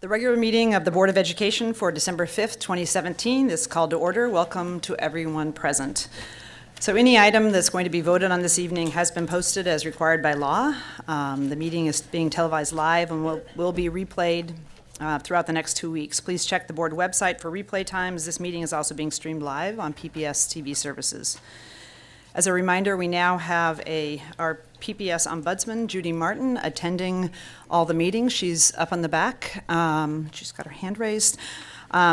The regular meeting of the Board of Education for December 5th, 2017 is called to order. Welcome to everyone present. So any item that's going to be voted on this evening has been posted as required by law. The meeting is being televised live and will be replayed throughout the next 2 weeks. Please check the board website for replay times. This meeting is also being streamed live on PPS TV services. As a reminder, we now have our PPS Ombudsman, Judy Martin, attending all the meetings. She's up on the back. She's got her hand raised.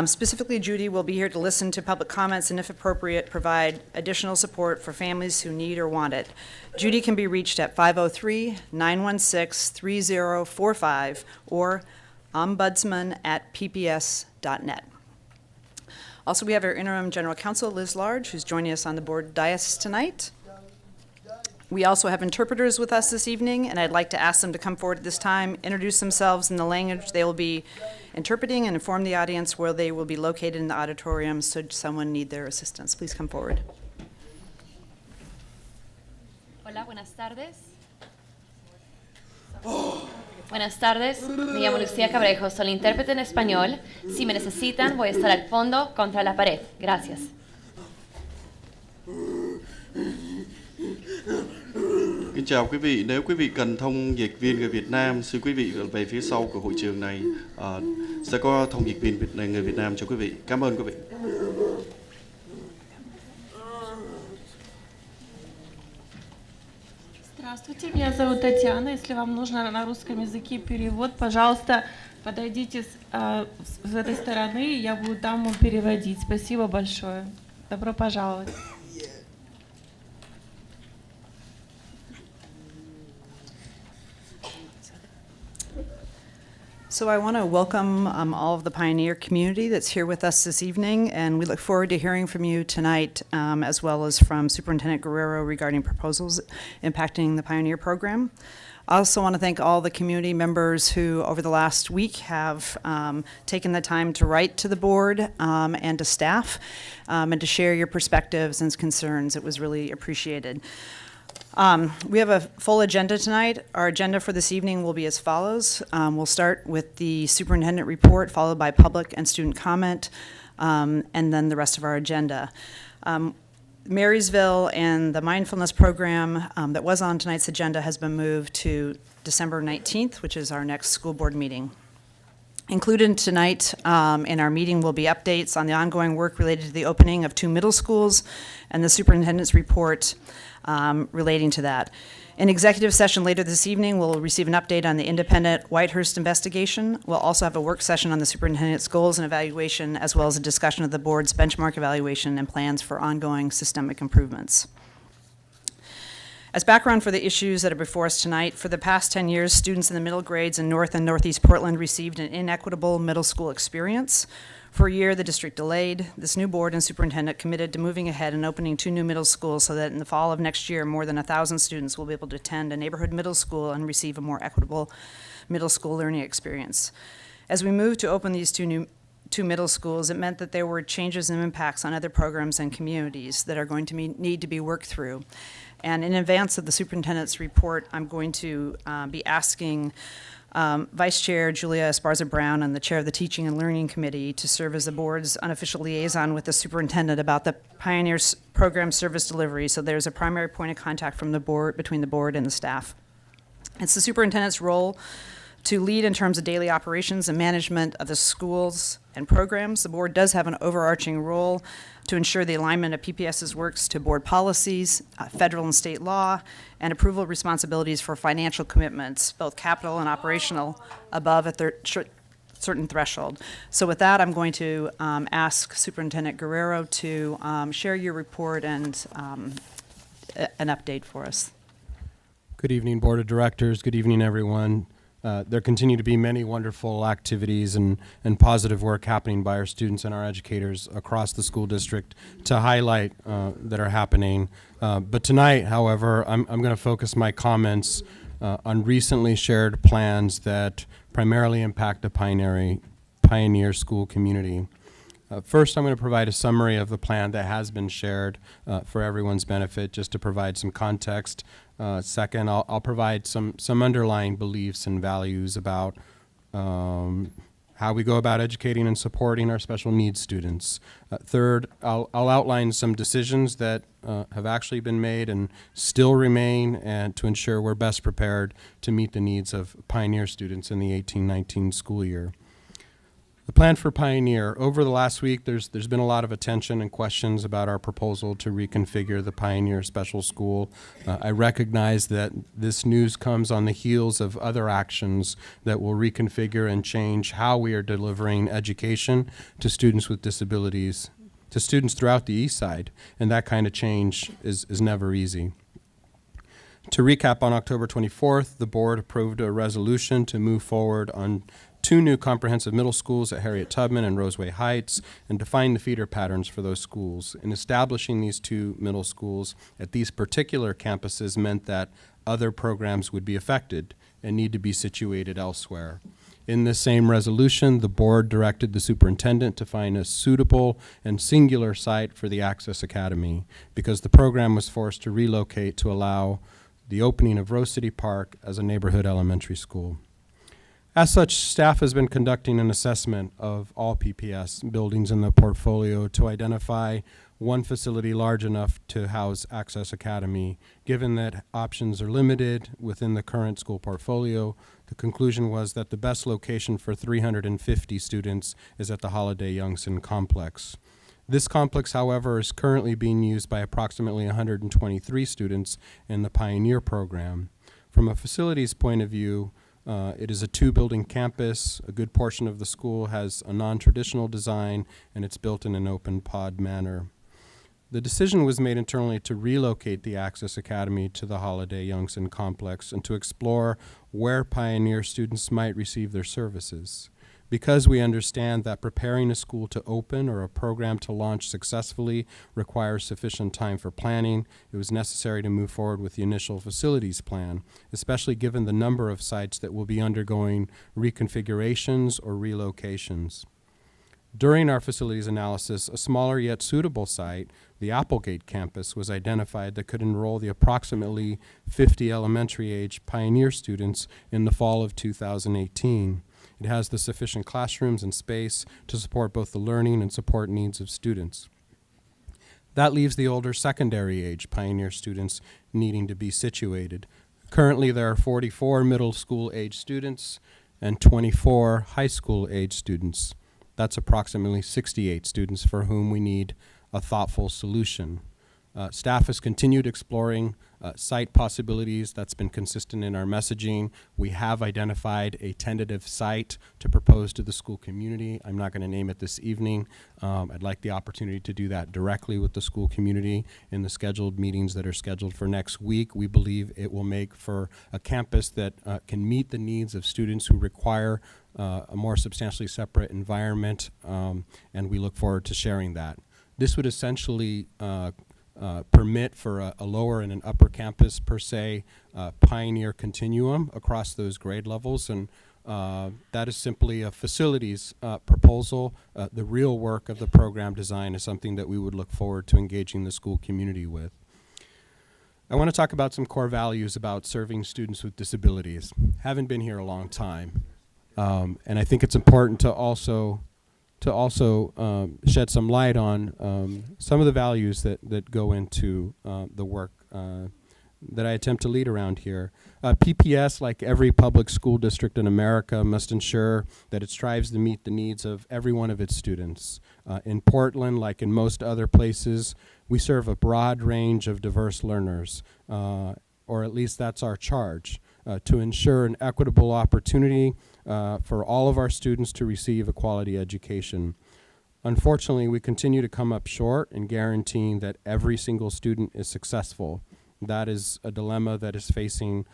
Specifically, Judy will be here to listen to public comments and, if appropriate, provide additional support for families who need or want it. Judy can be reached at 503-916-3045 or ombudsman@pps.net. Also, we have our interim general counsel, Liz Large, who's joining us on the board dais tonight. We also have interpreters with us this evening, and I'd like to ask them to come forward at this time, introduce themselves in the language they will be interpreting, and inform the audience where they will be located in the auditorium should someone need their assistance. Please come forward. Hola, buenas tardes. Buenas tardes, me llamo Lucía Cabrejo, soy la intérprete en español. Si me necesitan, voy a estar al fondo contra la pared. Gracias. Kính chào quý vị, nếu quý vị cần thông dịch viên người Việt Nam, xin quý vị về phía sau của hội trường này sẽ có thông dịch viên người Việt Nam cho quý vị. Cảm ơn quý vị. Здравствуйте, меня зовут Татьяна. Если вам нужно на русском языке перевод, пожалуйста, подойдите с этой стороны, и я буду там вам переводить. Спасибо большое. Добро пожаловать. So I want to welcome all of the Pioneer community that's here with us this evening, and we look forward to hearing from you tonight, as well as from Superintendent Guerrero regarding proposals impacting the Pioneer program. I also want to thank all the community members who, over the last week, have taken the time to write to the board and to staff and to share your perspectives and concerns. It was really appreciated. We have a full agenda tonight. Our agenda for this evening will be as follows. We'll start with the superintendent report, followed by public and student comment, and then the rest of our agenda. Marysville and the mindfulness program that was on tonight's agenda has been moved to December 19th, which is our next school board meeting. Included tonight in our meeting will be updates on the ongoing work related to the opening of 2 middle schools and the superintendent's report relating to that. In executive session later this evening, we'll receive an update on the independent Whitehurst investigation. We'll also have a work session on the superintendent's goals and evaluation, as well as a discussion of the board's benchmark evaluation and plans for ongoing systemic improvements. As background for the issues that are before us tonight, for the past 10 years, students in the middle grades in North and Northeast Portland received an inequitable middle school experience. For a year, the district delayed. This new board and superintendent committed to moving ahead and opening 2 new middle schools so that in the fall of next year, more than 1,000 students will be able to attend a neighborhood middle school and receive a more equitable middle school learning experience. As we moved to open these two middle schools, it meant that there were changes and impacts on other programs and communities that are going to need to be worked through. And in advance of the superintendent's report, I'm going to be asking Vice Chair Julia Esparza Brown and the Chair of the Teaching and Learning Committee to serve as the board's unofficial liaison with the superintendent about the Pioneer program service delivery. So there's a primary point of contact from the board, between the board and the staff. It's the superintendent's role to lead in terms of daily operations and management of the schools and programs. The board does have an overarching role to ensure the alignment of PPS's works to board policies, federal and state law, and approval responsibilities for financial commitments, both capital and operational, above a certain threshold. So with that, I'm going to ask Superintendent Guerrero to share your report and an update for us. Good evening, Board of Directors. Good evening, everyone. There continue to be many wonderful activities and positive work happening by our students and our educators across the school district to highlight that are happening. But tonight, however, I'm going to focus my comments on recently shared plans that primarily impact the Pioneer school community. First, I'm going to provide a summary of the plan that has been shared for everyone's benefit, just to provide some context. Second, I'll provide some underlying beliefs and values about how we go about educating and supporting our special needs students. Third, I'll outline some decisions that have actually been made and still remain, and to ensure we're best prepared to meet the needs of Pioneer students in the 18-19 school year. The plan for Pioneer. Over the last week, there's been a lot of attention and questions about our proposal to reconfigure the Pioneer Special School. I recognize that this news comes on the heels of other actions that will reconfigure and change how we are delivering education to students with disabilities, to students throughout the East Side, and that kind of change is never easy. To recap, on October 24th, the board approved a resolution to move forward on 2 new comprehensive middle schools at Harriet Tubman and Roseway Heights, and define the feeder patterns for those schools. In establishing these 2 middle schools at these particular campuses meant that other programs would be affected and need to be situated elsewhere. In this same resolution, the board directed the superintendent to find a suitable and singular site for the Access Academy, because the program was forced to relocate to allow the opening of Rose City Park as a neighborhood elementary school. As such, staff has been conducting an assessment of all PPS buildings in the portfolio to identify one facility large enough to house Access Academy. Given that options are limited within the current school portfolio, the conclusion was that the best location for 350 students is at the Holiday Youngson Complex. This complex, however, is currently being used by approximately 123 students in the Pioneer program. From a facilities point of view, it is a 2-building campus. A good portion of the school has a non-traditional design, and it's built in an open pod manner. The decision was made internally to relocate the Access Academy to the Holiday Youngson Complex and to explore where Pioneer students might receive their services. Because we understand that preparing a school to open or a program to launch successfully requires sufficient time for planning, it was necessary to move forward with the initial facilities plan, especially given the number of sites that will be undergoing reconfigurations or relocations. During our facilities analysis, a smaller yet suitable site, the Applegate campus, was identified that could enroll the approximately 50 elementary-age Pioneer students in the fall of 2018. It has the sufficient classrooms and space to support both the learning and support needs of students. That leaves the older secondary-age Pioneer students needing to be situated. Currently, there are 44 middle school-age students and 24 high school-age students. That's approximately 68 students for whom we need a thoughtful solution. Staff has continued exploring site possibilities. That's been consistent in our messaging. We have identified a tentative site to propose to the school community. I'm not going to name it this evening. I'd like the opportunity to do that directly with the school community in the scheduled meetings that are scheduled for next week. We believe it will make for a campus that can meet the needs of students who require a more substantially separate environment, and we look forward to sharing that. This would essentially permit for a lower and an upper campus, per se, Pioneer continuum across those grade levels, and that is simply a facilities proposal. The real work of the program design is something that we would look forward to engaging the school community with. I want to talk about some core values about serving students with disabilities. Haven't been here a long time, and I think it's important to also shed some light on some of the values that go into the work that I attempt to lead around here. PPS, like every public school district in America, must ensure that it strives to meet the needs of every one of its students. In Portland, like in most other places, we serve a broad range of diverse learners, or at least that's our charge, to ensure an equitable opportunity for all of our students to receive a quality education. Unfortunately, we continue to come up short in guaranteeing that every single student is successful. That is a dilemma that is facing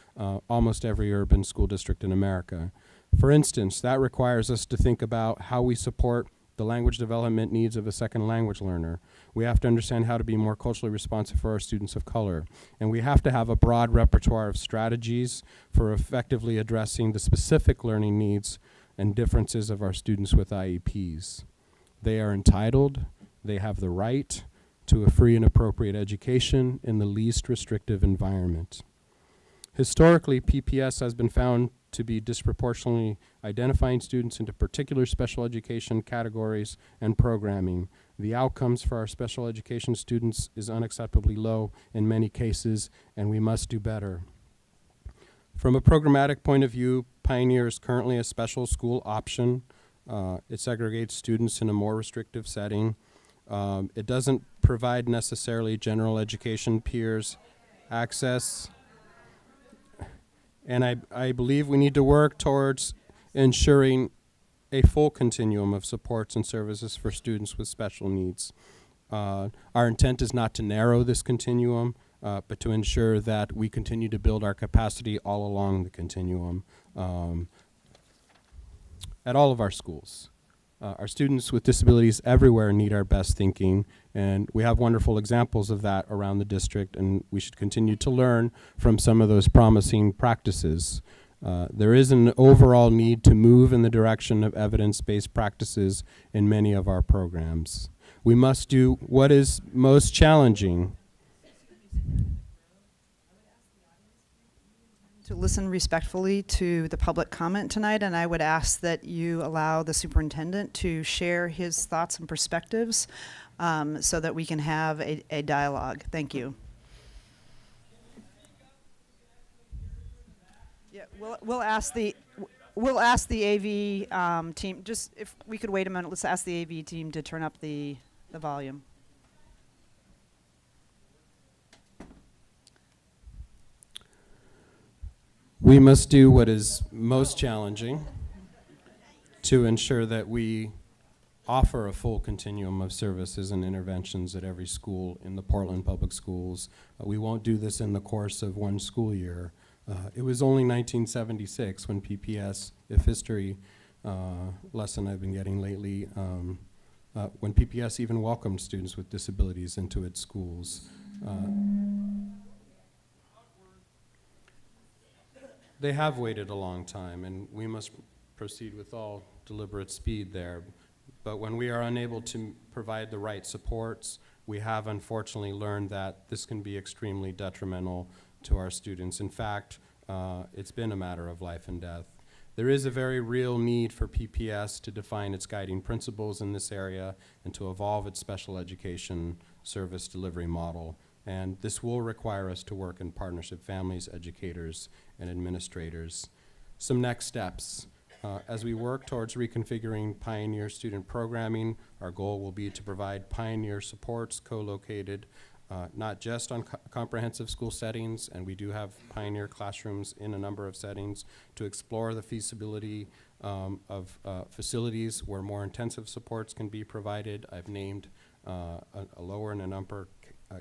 almost every urban school district in America. For instance, that requires us to think about how we support the language development needs of a second language learner. We have to understand how to be more culturally responsive for our students of color. And we have to have a broad repertoire of strategies for effectively addressing the specific learning needs and differences of our students with IEPs. They are entitled, they have the right to a free and appropriate education in the least restrictive environment. Historically, PPS has been found to be disproportionately identifying students into particular special education categories and programming. The outcomes for our special education students is unacceptably low in many cases, and we must do better. From a programmatic point of view, Pioneer is currently a special school option. It segregates students in a more restrictive setting. It doesn't provide necessarily general education peers access. And I believe we need to work towards ensuring a full continuum of supports and services for students with special needs. Our intent is not to narrow this continuum, but to ensure that we continue to build our capacity all along the continuum at all of our schools. Our students with disabilities everywhere need our best thinking, and we have wonderful examples of that around the district, and we should continue to learn from some of those promising practices. There is an overall need to move in the direction of evidence-based practices in many of our programs. We must do what is most challenging. To listen respectfully to the public comment tonight, and I would ask that you allow the superintendent to share his thoughts and perspectives so that we can have a dialogue. Thank you. Yeah, we'll ask the AV team, just if we could wait a minute, let's ask the AV team to turn up the volume. We must do what is most challenging to ensure that we offer a full continuum of services and interventions at every school in the Portland Public Schools. We won't do this in the course of one school year. It was only 1976 when PPS, if history lesson I've been getting lately, when PPS even welcomed students with disabilities into its schools. They have waited a long time, and we must proceed with all deliberate speed there. But when we are unable to provide the right supports, we have unfortunately learned that this can be extremely detrimental to our students. In fact, it's been a matter of life and death. There is a very real need for PPS to define its guiding principles in this area and to evolve its special education service delivery model. And this will require us to work in partnership, families, educators, and administrators. Some next steps. As we work towards reconfiguring Pioneer student programming, our goal will be to provide Pioneer supports co-located not just on comprehensive school settings, and we do have Pioneer classrooms in a number of settings, to explore the feasibility of facilities where more intensive supports can be provided. I've named a lower and an upper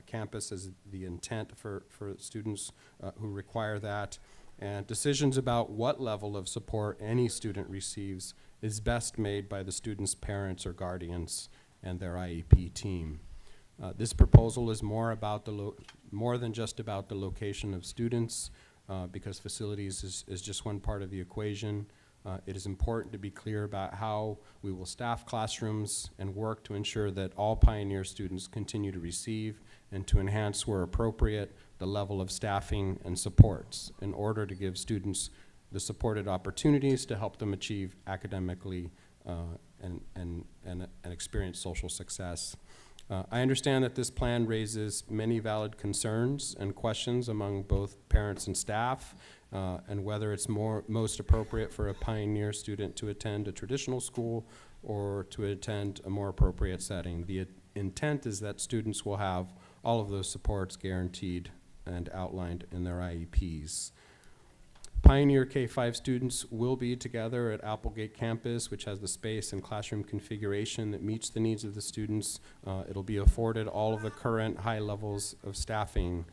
campus as the intent for students who require that. And decisions about what level of support any student receives is best made by the student's parents or guardians and their IEP team. This proposal is more than just about the location of students, because facilities is just one part of the equation. It is important to be clear about how we will staff classrooms and work to ensure that all Pioneer students continue to receive and to enhance where appropriate the level of staffing and supports in order to give students the supported opportunities to help them achieve academically and experience social success. I understand that this plan raises many valid concerns and questions among both parents and staff, and whether it's most appropriate for a Pioneer student to attend a traditional school or to attend a more appropriate setting. The intent is that students will have all of those supports guaranteed and outlined in their IEPs. Pioneer K-5 students will be together at Applegate campus, which has the space and classroom configuration that meets the needs of the students. It'll be afforded all of the current high levels of staffing.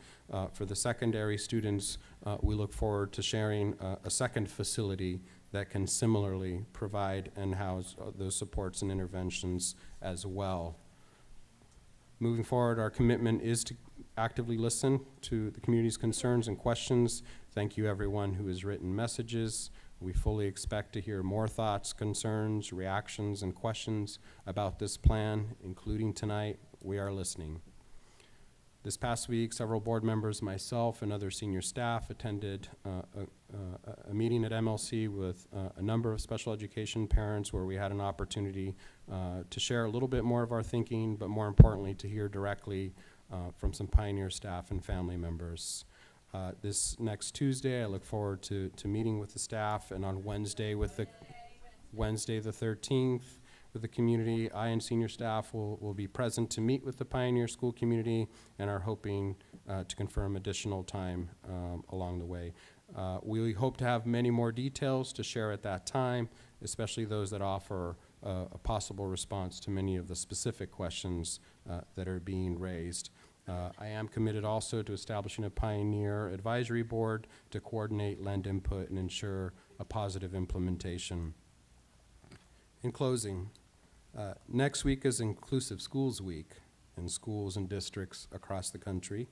For the secondary students, we look forward to sharing a second facility that can similarly provide and house those supports and interventions as well. Moving forward, our commitment is to actively listen to the community's concerns and questions. Thank you everyone who has written messages. We fully expect to hear more thoughts, concerns, reactions, and questions about this plan, including tonight. We are listening. This past week, several board members, myself, and other senior staff attended a meeting at MLC with a number of special education parents where we had an opportunity to share a little bit more of our thinking, but more importantly, to hear directly from some Pioneer staff and family members. This next Tuesday, I look forward to meeting with the staff, and on Wednesday the 13th, with the community, I and senior staff will be present to meet with the Pioneer School community and are hoping to confirm additional time along the way. We hope to have many more details to share at that time, especially those that offer a possible response to many of the specific questions that are being raised. I am committed also to establishing a Pioneer Advisory Board to coordinate, lend input, and ensure a positive implementation. In closing, next week is Inclusive Schools Week in schools and districts across the country.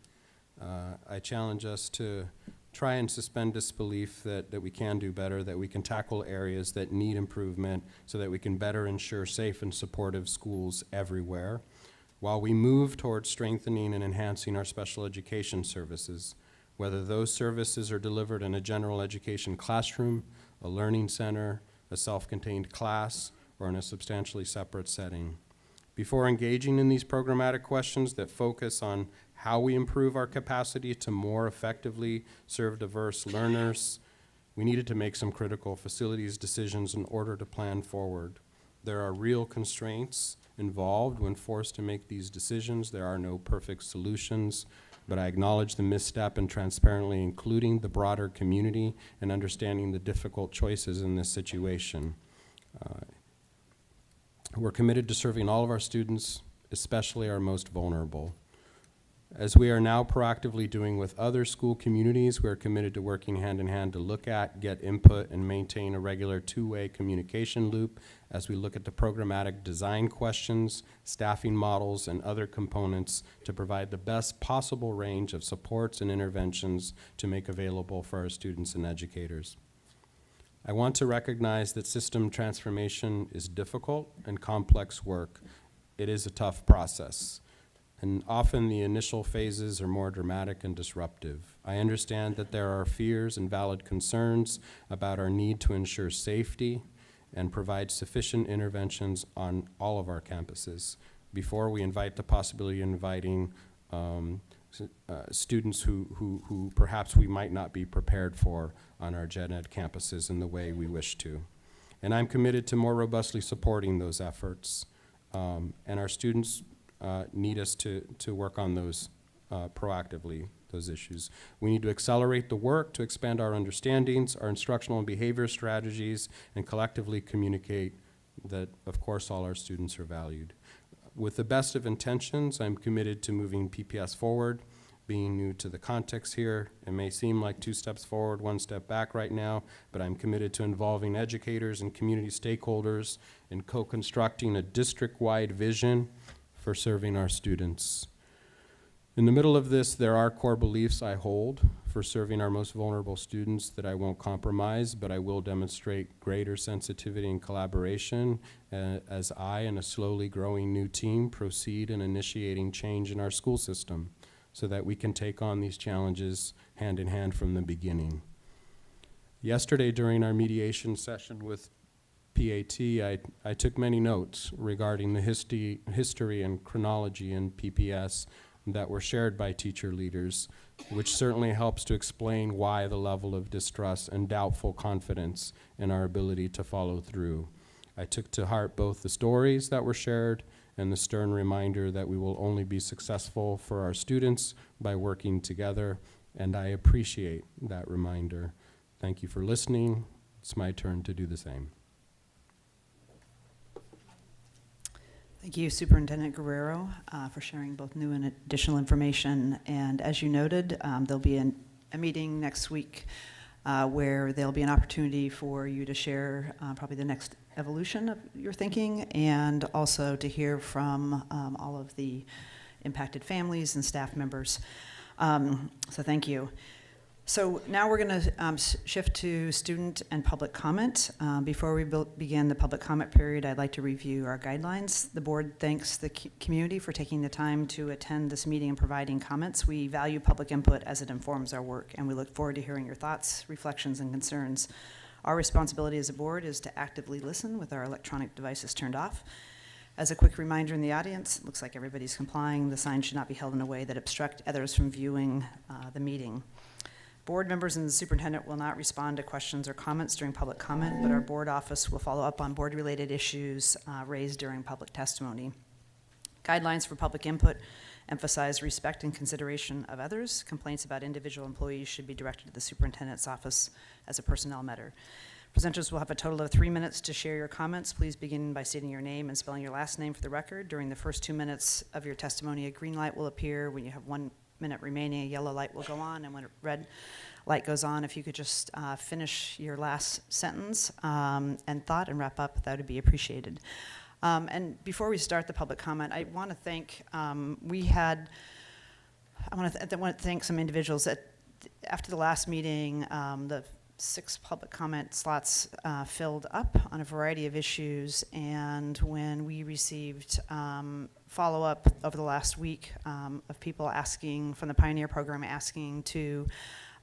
I challenge us to try and suspend disbelief that we can do better, that we can tackle areas that need improvement so that we can better ensure safe and supportive schools everywhere, while we move towards strengthening and enhancing our special education services, whether those services are delivered in a general education classroom, a learning center, a self-contained class, or in a substantially separate setting. Before engaging in these programmatic questions that focus on how we improve our capacity to more effectively serve diverse learners, we needed to make some critical facilities decisions in order to plan forward. There are real constraints involved when forced to make these decisions. There are no perfect solutions, but I acknowledge the misstep in transparently including the broader community and understanding the difficult choices in this situation. We're committed to serving all of our students, especially our most vulnerable. As we are now proactively doing with other school communities, we're committed to working hand in hand to look at, get input, and maintain a regular two-way communication loop as we look at the programmatic design questions, staffing models, and other components to provide the best possible range of supports and interventions to make available for our students and educators. I want to recognize that system transformation is difficult and complex work. It is a tough process, and often the initial phases are more dramatic and disruptive. I understand that there are fears and valid concerns about our need to ensure safety and provide sufficient interventions on all of our campuses before we invite the possibility of inviting students who perhaps we might not be prepared for on our gen ed campuses in the way we wish to. And I'm committed to more robustly supporting those efforts. And our students need us to work on those proactively, those issues. We need to accelerate the work to expand our understandings, our instructional and behavior strategies, and collectively communicate that, of course, all our students are valued. With the best of intentions, I'm committed to moving PPS forward. Being new to the context here, it may seem like 2 steps forward, 1 step back right now, but I'm committed to involving educators and community stakeholders in co-constructing a district-wide vision for serving our students. In the middle of this, there are core beliefs I hold for serving our most vulnerable students that I won't compromise, but I will demonstrate greater sensitivity and collaboration as I and a slowly growing new team proceed in initiating change in our school system so that we can take on these challenges hand in hand from the beginning. Yesterday, during our mediation session with PAT, I took many notes regarding the history and chronology in PPS that were shared by teacher leaders, which certainly helps to explain why the level of distrust and doubtful confidence in our ability to follow through. I took to heart both the stories that were shared and the stern reminder that we will only be successful for our students by working together, and I appreciate that reminder. Thank you for listening. It's my turn to do the same. Thank you, Superintendent Guerrero, for sharing both new and additional information. And as you noted, there'll be a meeting next week where there'll be an opportunity for you to share probably the next evolution of your thinking, and also to hear from all of the impacted families and staff members. So thank you. So now we're going to shift to student and public comment. Before we begin the public comment period, I'd like to review our guidelines. The board thanks the community for taking the time to attend this meeting and providing comments. We value public input as it informs our work, and we look forward to hearing your thoughts, reflections, and concerns. Our responsibility as a board is to actively listen with our electronic devices turned off. As a quick reminder in the audience, it looks like everybody's complying. The sign should not be held in a way that obstructs others from viewing the meeting. Board members and the superintendent will not respond to questions or comments during public comment, but our board office will follow up on board-related issues raised during public testimony. Guidelines for public input emphasize respect and consideration of others. Complaints about individual employees should be directed to the superintendent's office as a personnel matter. Presenters will have a total of 3 minutes to share your comments. Please begin by stating your name and spelling your last name for the record. During the first 2 minutes of your testimony, a green light will appear. When you have 1 minute remaining, a yellow light will go on, and when a red light goes on, if you could just finish your last sentence and thought and wrap up, that would be appreciated. And before we start the public comment, I want to thank, I want to thank some individuals that after the last meeting, the 6 public comment slots filled up on a variety of issues, and when we received follow-up over the last week of people asking from the Pioneer program, asking to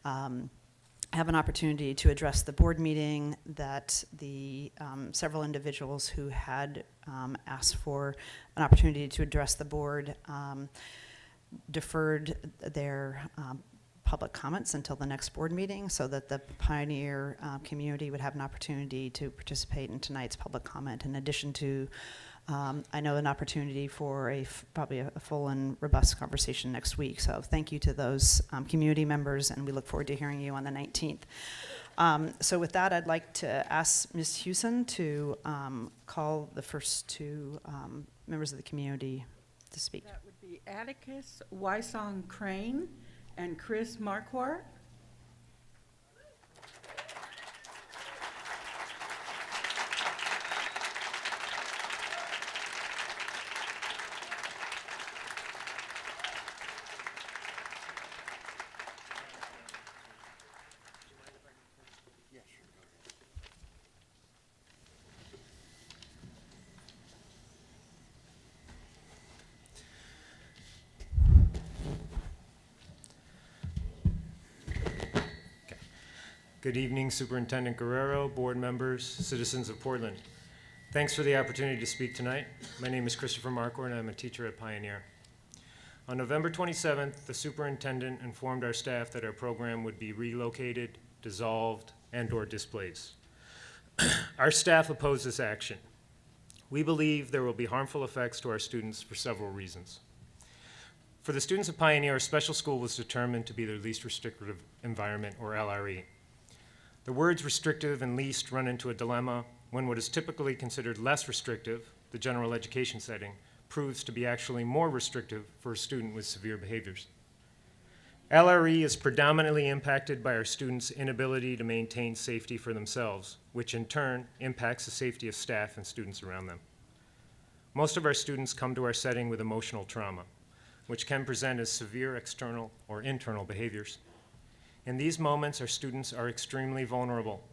have an opportunity to address the board meeting, that the several individuals who had asked for an opportunity to address the board deferred their public comments until the next board meeting so that the Pioneer community would have an opportunity to participate in tonight's public comment, in addition to, I know, an opportunity for probably a full and robust conversation next week. So thank you to those community members, and we look forward to hearing you on the 19th. So with that, I'd like to ask Ms. Hewson to call the first 2 members of the community to speak. That would be Atticus Wysong Crane and Chris Marquardt. Good evening, Superintendent Guerrero, board members, citizens of Portland. Thanks for the opportunity to speak tonight. My name is Christopher Marquardt, and I'm a teacher at Pioneer. On November 27th, the superintendent informed our staff that our program would be relocated, dissolved, and/or displaced. Our staff opposed this action. We believe there will be harmful effects to our students for several reasons. For the students of Pioneer, a special school was determined to be their least restrictive environment, or LRE. The words restrictive and least run into a dilemma when what is typically considered less restrictive, the general education setting, proves to be actually more restrictive for a student with severe behaviors. LRE is predominantly impacted by our students' inability to maintain safety for themselves, which in turn impacts the safety of staff and students around them. Most of our students come to our setting with emotional trauma, which can present as severe external or internal behaviors. In these moments, our students are extremely vulnerable.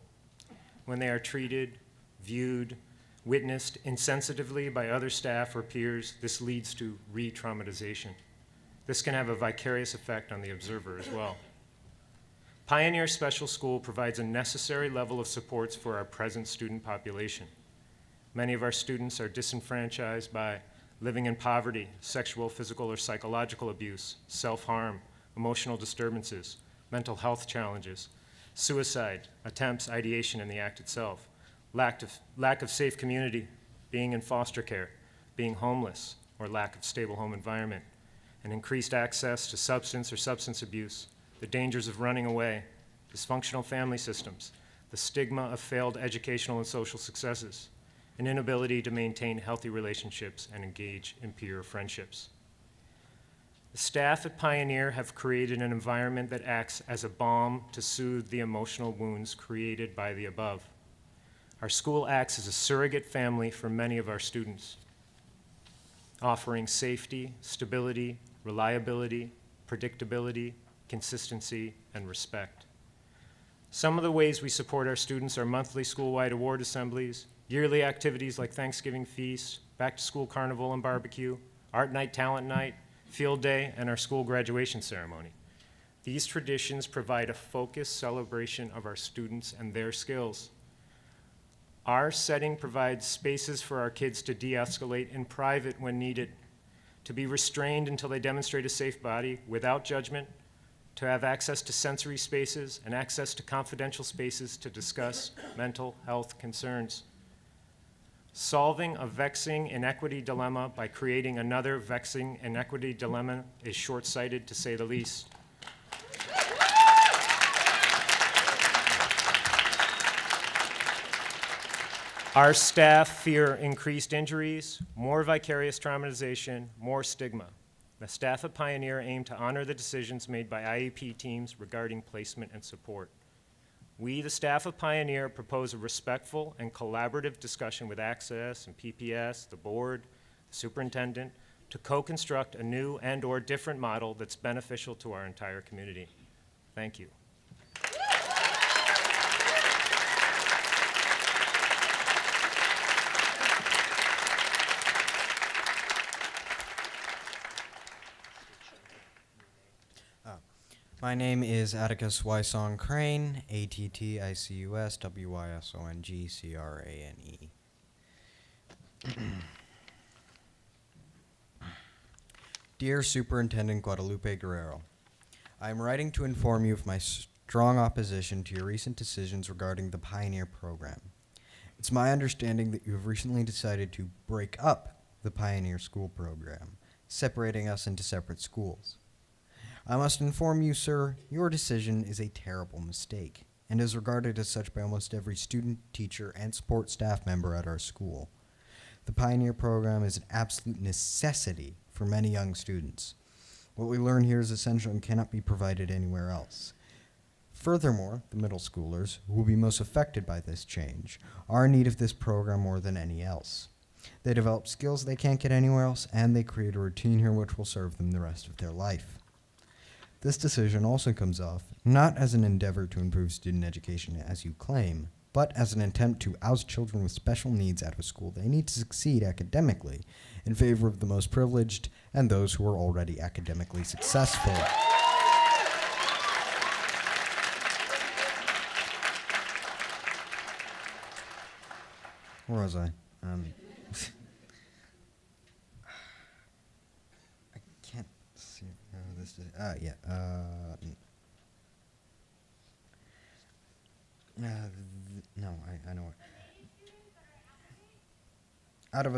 When they are treated, viewed, witnessed insensitively by other staff or peers, this leads to re-traumatization. This can have a vicarious effect on the observer as well. Pioneer Special School provides a necessary level of supports for our present student population. Many of our students are disenfranchised by living in poverty, sexual, physical, or psychological abuse, self-harm, emotional disturbances, mental health challenges, suicide, attempts, ideation, and the act itself, lack of safe community, being in foster care, being homeless, or lack of stable home environment, and increased access to substance or substance abuse, the dangers of running away, dysfunctional family systems, the stigma of failed educational and social successes, an inability to maintain healthy relationships and engage in peer friendships. The staff at Pioneer have created an environment that acts as a balm to soothe the emotional wounds created by the above. Our school acts as a surrogate family for many of our students, offering safety, stability, reliability, predictability, consistency, and respect. Some of the ways we support our students are monthly school-wide award assemblies, yearly activities like Thanksgiving feasts, back-to-school carnival and barbecue, art night, talent night, field day, and our school graduation ceremony. These traditions provide a focused celebration of our students and their skills. Our setting provides spaces for our kids to de-escalate in private when needed, to be restrained until they demonstrate a safe body without judgment, to have access to sensory spaces and access to confidential spaces to discuss mental health concerns. Solving a vexing inequity dilemma by creating another vexing inequity dilemma is short-sighted, to say the least. Our staff fear increased injuries, more vicarious traumatization, more stigma. The staff at Pioneer aim to honor the decisions made by IEP teams regarding placement and support. We, the staff of Pioneer, propose a respectful and collaborative discussion with Access and PPS, the board, the superintendent, to co-construct a new and/or different model that's beneficial to our entire community. Thank you. My name is Atticus Wysong Crane, Atticus Wysong Crane. Dear Superintendent Guadalupe Guerrero, I am writing to inform you of my strong opposition to your recent decisions regarding the Pioneer program. It's my understanding that you have recently decided to break up the Pioneer school program, separating us into separate schools. I must inform you, sir, your decision is a terrible mistake and is regarded as such by almost every student, teacher, and support staff member at our school. The Pioneer program is an absolute necessity for many young students. What we learn here is essential and cannot be provided anywhere else. Furthermore, the middle schoolers, who will be most affected by this change, are in need of this program more than any else. They develop skills they can't get anywhere else, and they create a routine here which will serve them the rest of their life. This decision also comes off not as an endeavor to improve student education as you claim, but as an attempt to oust children with special needs out of a school they need to succeed academically in favor of the most privileged and those who are already academically successful. Where was I? I can't see. This is. Yeah. No, I know it. Out of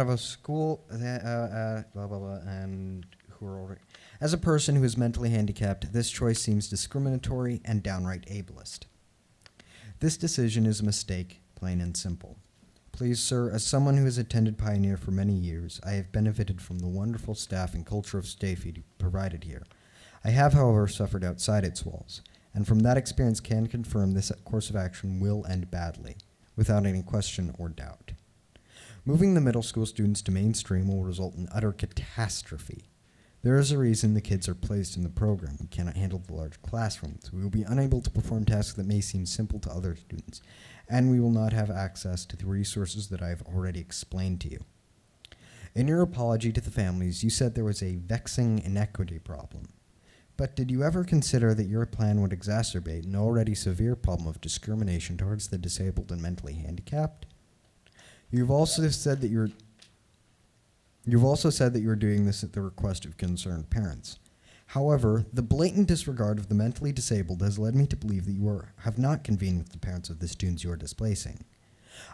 a school, blah blah blah, and who are already. As a person who is mentally handicapped, this choice seems discriminatory and downright ableist. This decision is a mistake, plain and simple. Please, sir, as someone who has attended Pioneer for many years, I have benefited from the wonderful staff and culture of safety provided here. I have, however, suffered outside its walls, and from that experience can confirm this course of action will end badly, without any question or doubt. Moving the middle school students to mainstream will result in utter catastrophe. There is a reason the kids are placed in the program. We cannot handle the large classrooms. We will be unable to perform tasks that may seem simple to other students, and we will not have access to the resources that I have already explained to you. In your apology to the families, you said there was a vexing inequity problem. But did you ever consider that your plan would exacerbate an already severe problem of discrimination towards the disabled and mentally handicapped? You've also said that you're doing this at the request of concerned parents. However, the blatant disregard of the mentally disabled has led me to believe that you have not convened with the parents of the students you are displacing.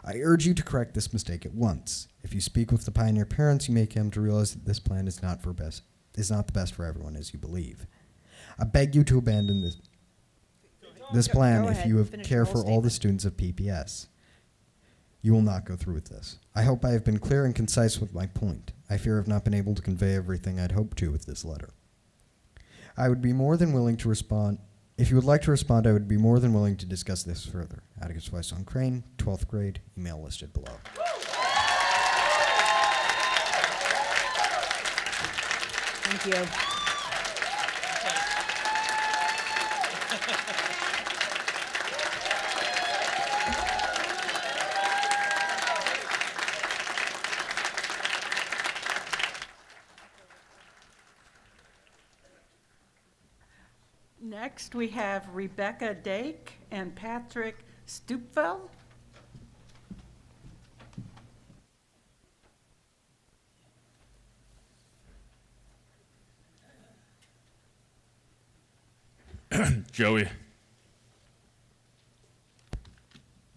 I urge you to correct this mistake at once. If you speak with the Pioneer parents, you may come to realize that this plan is not the best for everyone as you believe. I beg you to abandon this plan Go if ahead, you finish care your whole for all the statement. students of PPS. You will not go through with this. I hope I have been clear and concise with my point. I fear I have not been able to convey everything I'd hoped to with this letter. I would be more than willing to respond. If you would like to respond, I would be more than willing to discuss this further. Atticus Wysong Crane, 12th grade, email listed below. Thank you. Next, we have Rebecca Dake and Patrick Stupfel. Joey.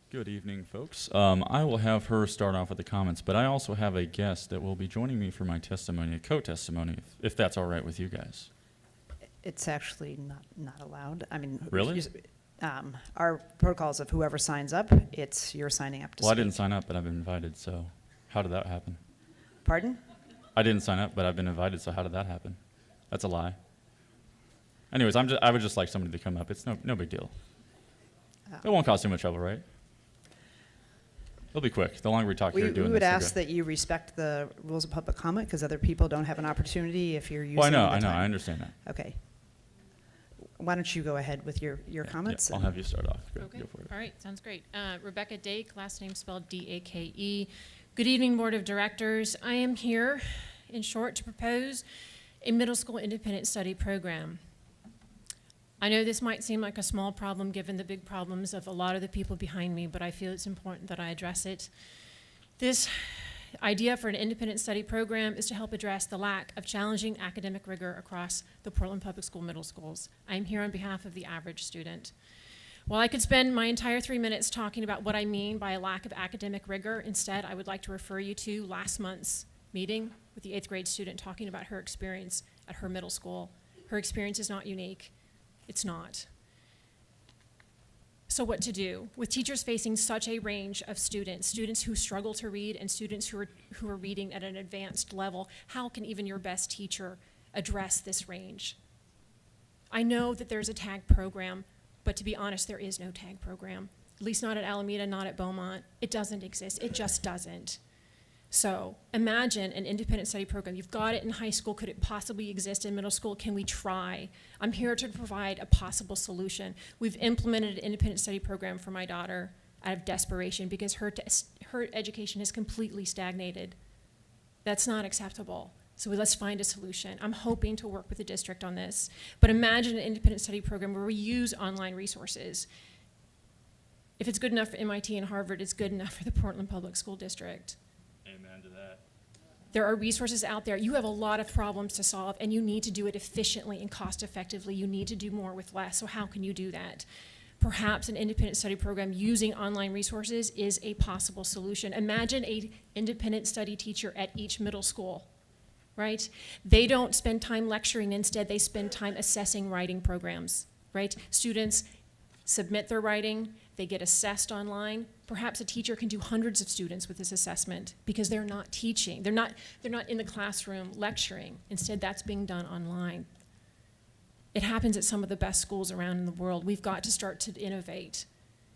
Good evening, folks. I will have her start off with the comments, but I also have a guest that will be joining me for my testimony, a co-testimony, if that's all right with you guys. It's actually not allowed. I mean, Really? Our protocols of whoever signs up, you're signing up to Well, I speak. didn't sign up, but I've been invited, so how did that happen? Pardon? I didn't sign up, but I've been invited, so how did that happen? That's a lie. Anyways, I would just like somebody to come up. It's no big deal. It won't cause too much trouble, right? It'll be quick. The longer we talk here doing this, We would the ask good. that you respect the rules of public comment because other people don't have an opportunity if you're using the Well, I know, time. I understand that. Okay. Why don't you go ahead with your comments? Yeah, I'll and- have you start off. Go Okay, for it. all right, sounds great. Rebecca Dake, last name spelled D-A-K-E. Good evening, Board of Directors. I am here, in short, to propose a middle school independent study program. I know this might seem like a small problem given the big problems of a lot of the people behind me, but I feel it's important that I address it. This idea for an independent study program is to help address the lack of challenging academic rigor across the Portland Public School middle schools. I'm here on behalf of the average student. While I could spend my entire 3 minutes talking about what I mean by a lack of academic rigor, instead I would like to refer you to last month's meeting with the 8th grade student talking about her experience at her middle school. Her experience is not unique. It's not. So what to do? With teachers facing such a range of students who struggle to read and students who are reading at an advanced level, how can even your best teacher address this range? I know that there's a tag program, but to be honest, there is no tag program. At least not at Alameda, not at Beaumont. It doesn't exist. It just doesn't. So imagine an independent study program. You've got it in high school. Could it possibly exist in middle school? Can we try? I'm here to provide a possible solution. We've implemented an independent study program for my daughter out of desperation because her education has completely stagnated. That's not acceptable. So let's find a solution. I'm hoping to work with the district on this. But imagine an independent study program where we use online resources. If it's good enough for MIT and Harvard, it's good enough for the Portland Public School District. Amen to that. There are resources out there. You have a lot of problems to solve, and you need to do it efficiently and cost effectively. You need to do more with less. So how can you do that? Perhaps an independent study program using online resources is a possible solution. Imagine an independent study teacher at each middle school, right? They don't spend time lecturing. Instead, they spend time assessing writing programs, right? Students submit their writing. They get assessed online. Perhaps a teacher can do hundreds of students with this assessment because they're not teaching. They're not in the classroom lecturing. Instead, that's being done online. It happens at some of the best schools around in the world. We've got to start to innovate.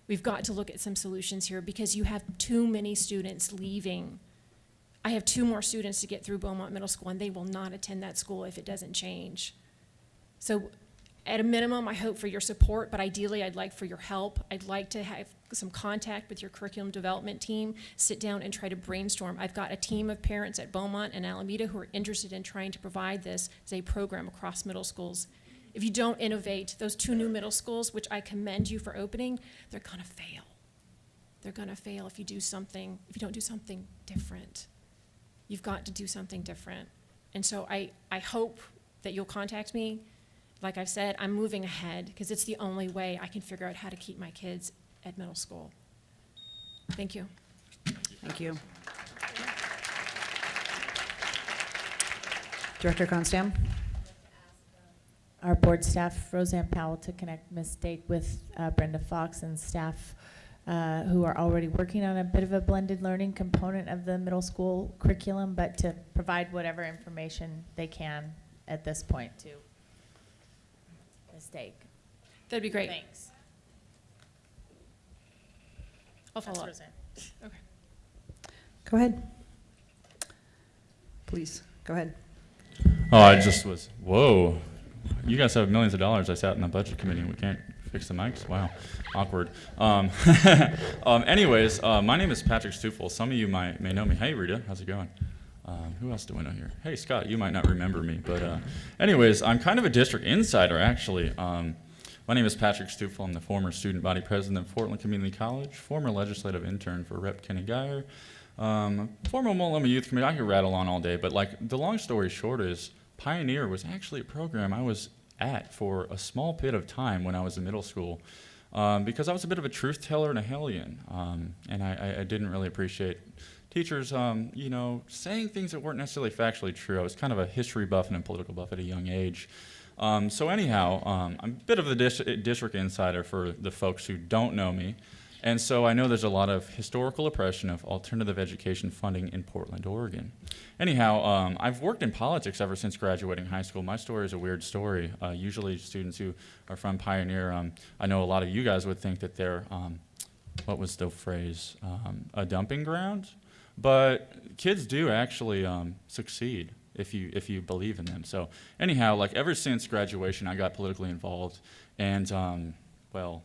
We've got to look at some solutions here because you have too many students leaving. I have 2 more students to get through Beaumont Middle School, and they will not attend that school if it doesn't change. So at a minimum, I hope for your support, but ideally I'd like for your help. I'd like to have some contact with your curriculum development team, sit down and try to brainstorm. I've got a team of parents at Beaumont and Alameda who are interested in trying to provide this as a program across middle schools. If you don't innovate, those 2 new middle schools, which I commend you for opening, they're gonna fail. They're gonna fail if you don't do something different. You've got to do something different. And so I hope that you'll contact me. Like I've said, I'm moving ahead because it's the only way I can figure out how to keep my kids at middle school. Thank you. Thank you. Director Constam? Our board staff, Roseanne Powell, to connect Ms. Dake with Brenda Fox and staff who are already working on a bit of a blended learning component of the middle school curriculum, but to provide whatever information they can at this point to Ms. Dake. That'd be great. Thanks. I'll follow up. That's Roseanne. Okay. Go ahead. Please, go ahead. Oh, I just was, whoa. You guys have millions of dollars. I sat in the budget committee and we can't fix the mics? Wow, awkward. Anyways, my name is Patrick Stufel. Some of you may know me. Hey, Rita, how's it going? Who else do I know here? Hey, Scott, you might not remember me, but anyways, I'm kind of a district insider, actually. My name is Patrick Stufel. I'm the former student body president of Portland Community College, former legislative intern for Rep. Kenny Geyer, former Multnomah Youth Committee. I could rattle on all day, but like the long story short is Pioneer was actually a program I was at for a small bit of time when I was in middle school because I was a bit of a truth teller and a hellion, and I didn't really appreciate teachers, you know, saying things that weren't necessarily factually true. I was kind of a history buff and a political buff at a young age. So anyhow, I'm a bit of the district insider for the folks who don't know me. And so I know there's a lot of historical oppression of alternative education funding in Portland, Oregon. Anyhow, I've worked in politics ever since graduating high school. My story is a weird story. Usually students who are from Pioneer, I know a lot of you guys would think that they're, what was the phrase, a dumping ground? But kids do actually succeed if you believe in them. So anyhow, like ever since graduation, I got politically involved, and well,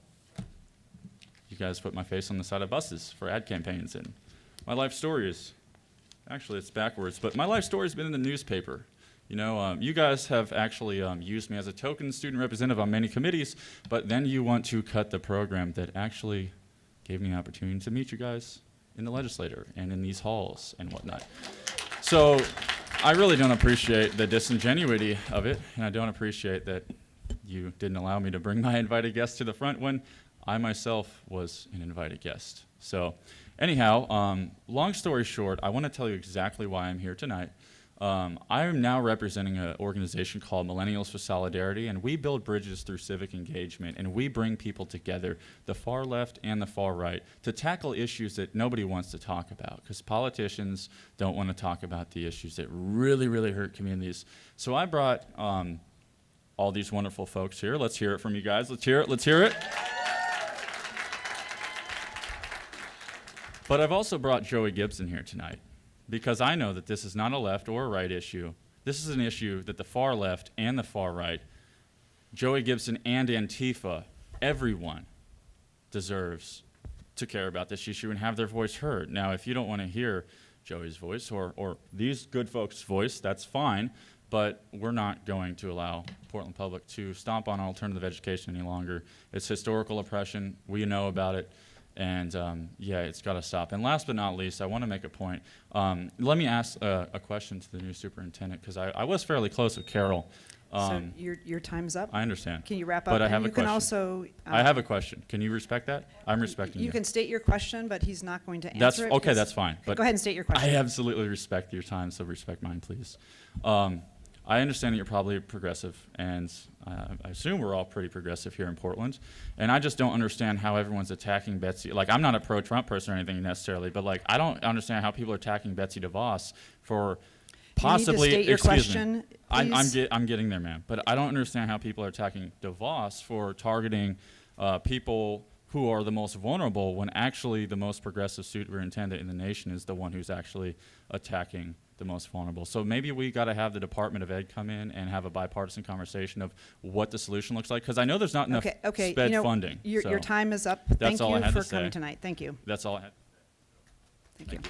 you guys put my face on the side of buses for ad campaigns, and my life story is, actually it's backwards, but my life story has been in the newspaper. You know, you guys have actually used me as a token student representative on many committees, but then you want to cut the program that actually gave me an opportunity to meet you guys in the legislature and in these halls and whatnot. So I really don't appreciate the disingenuity of it, and I don't appreciate that you didn't allow me to bring my invited guest to the front when I myself was an invited guest. So anyhow, long story short, I want to tell you exactly why I'm here tonight. I am now representing an organization called Millennials for Solidarity, and we build bridges through civic engagement, and we bring people together, the far left and the far right, to tackle issues that nobody wants to talk about, because politicians don't want to talk about the issues that really, really hurt communities. So I brought all these wonderful folks here. Let's hear it from you guys. Let's hear it. Let's hear it. But I've also brought Joey Gibson here tonight, because I know that this is not a left or a right issue. This is an issue that the far left and the far right, Joey Gibson and Antifa, everyone deserves to care about this issue and have their voice heard. Now, if you don't want to hear Joey's voice or these good folks' voice, that's fine, but we're not going to allow Portland Public to stomp on alternative education any longer. It's historical oppression. We know about it. And yeah, it's got to stop. And last but not least, I want to make a point. Let me ask a question to the new superintendent, because I was fairly close with Carol. So your time's up. I understand. Can you wrap up? But I And have you a can question. also. I have a question. Can you respect that? I'm respecting you. You can state your question, but he's not going to answer That's it. okay. because- That's fine. But Go ahead and state your question. I absolutely respect your time, so respect mine, please. I understand that you're probably progressive, and I assume we're all pretty progressive here in Portland. And I just don't understand how everyone's attacking Betsy. Like, I'm not a pro-Trump person or anything necessarily, but like, I don't understand how people are attacking Betsy DeVos for possibly. You need to state your excuse me. question, I'm getting there, ma'am. But I don't understand how people are attacking DeVos for targeting people who are the most vulnerable when actually the most progressive superintendent in the nation is the one who's actually attacking the most vulnerable. So maybe we got to have the Department of Ed come in and have a bipartisan conversation of what the solution looks like, because I know there's not enough Okay. sped You know, funding. Your so time is up. that's Thank all I you had for to say. coming tonight. Thank you. That's all I had. Thank you.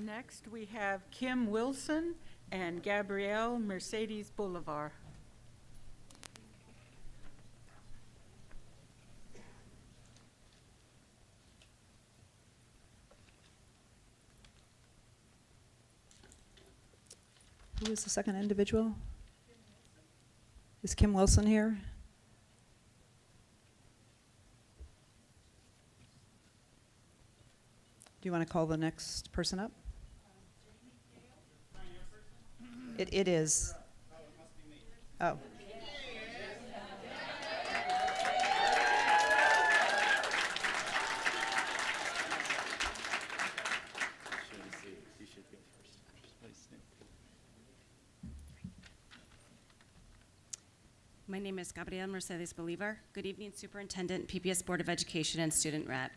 Next, we have Kim Wilson and Gabrielle Mercedes Boulevard. Who is the second individual? Is Kim Wilson here? Do you want to call the next person up? It is. Oh. My name is Gabrielle Mercedes Bolivar. Good evening, Superintendent, PPS Board of Education, and Student Rep.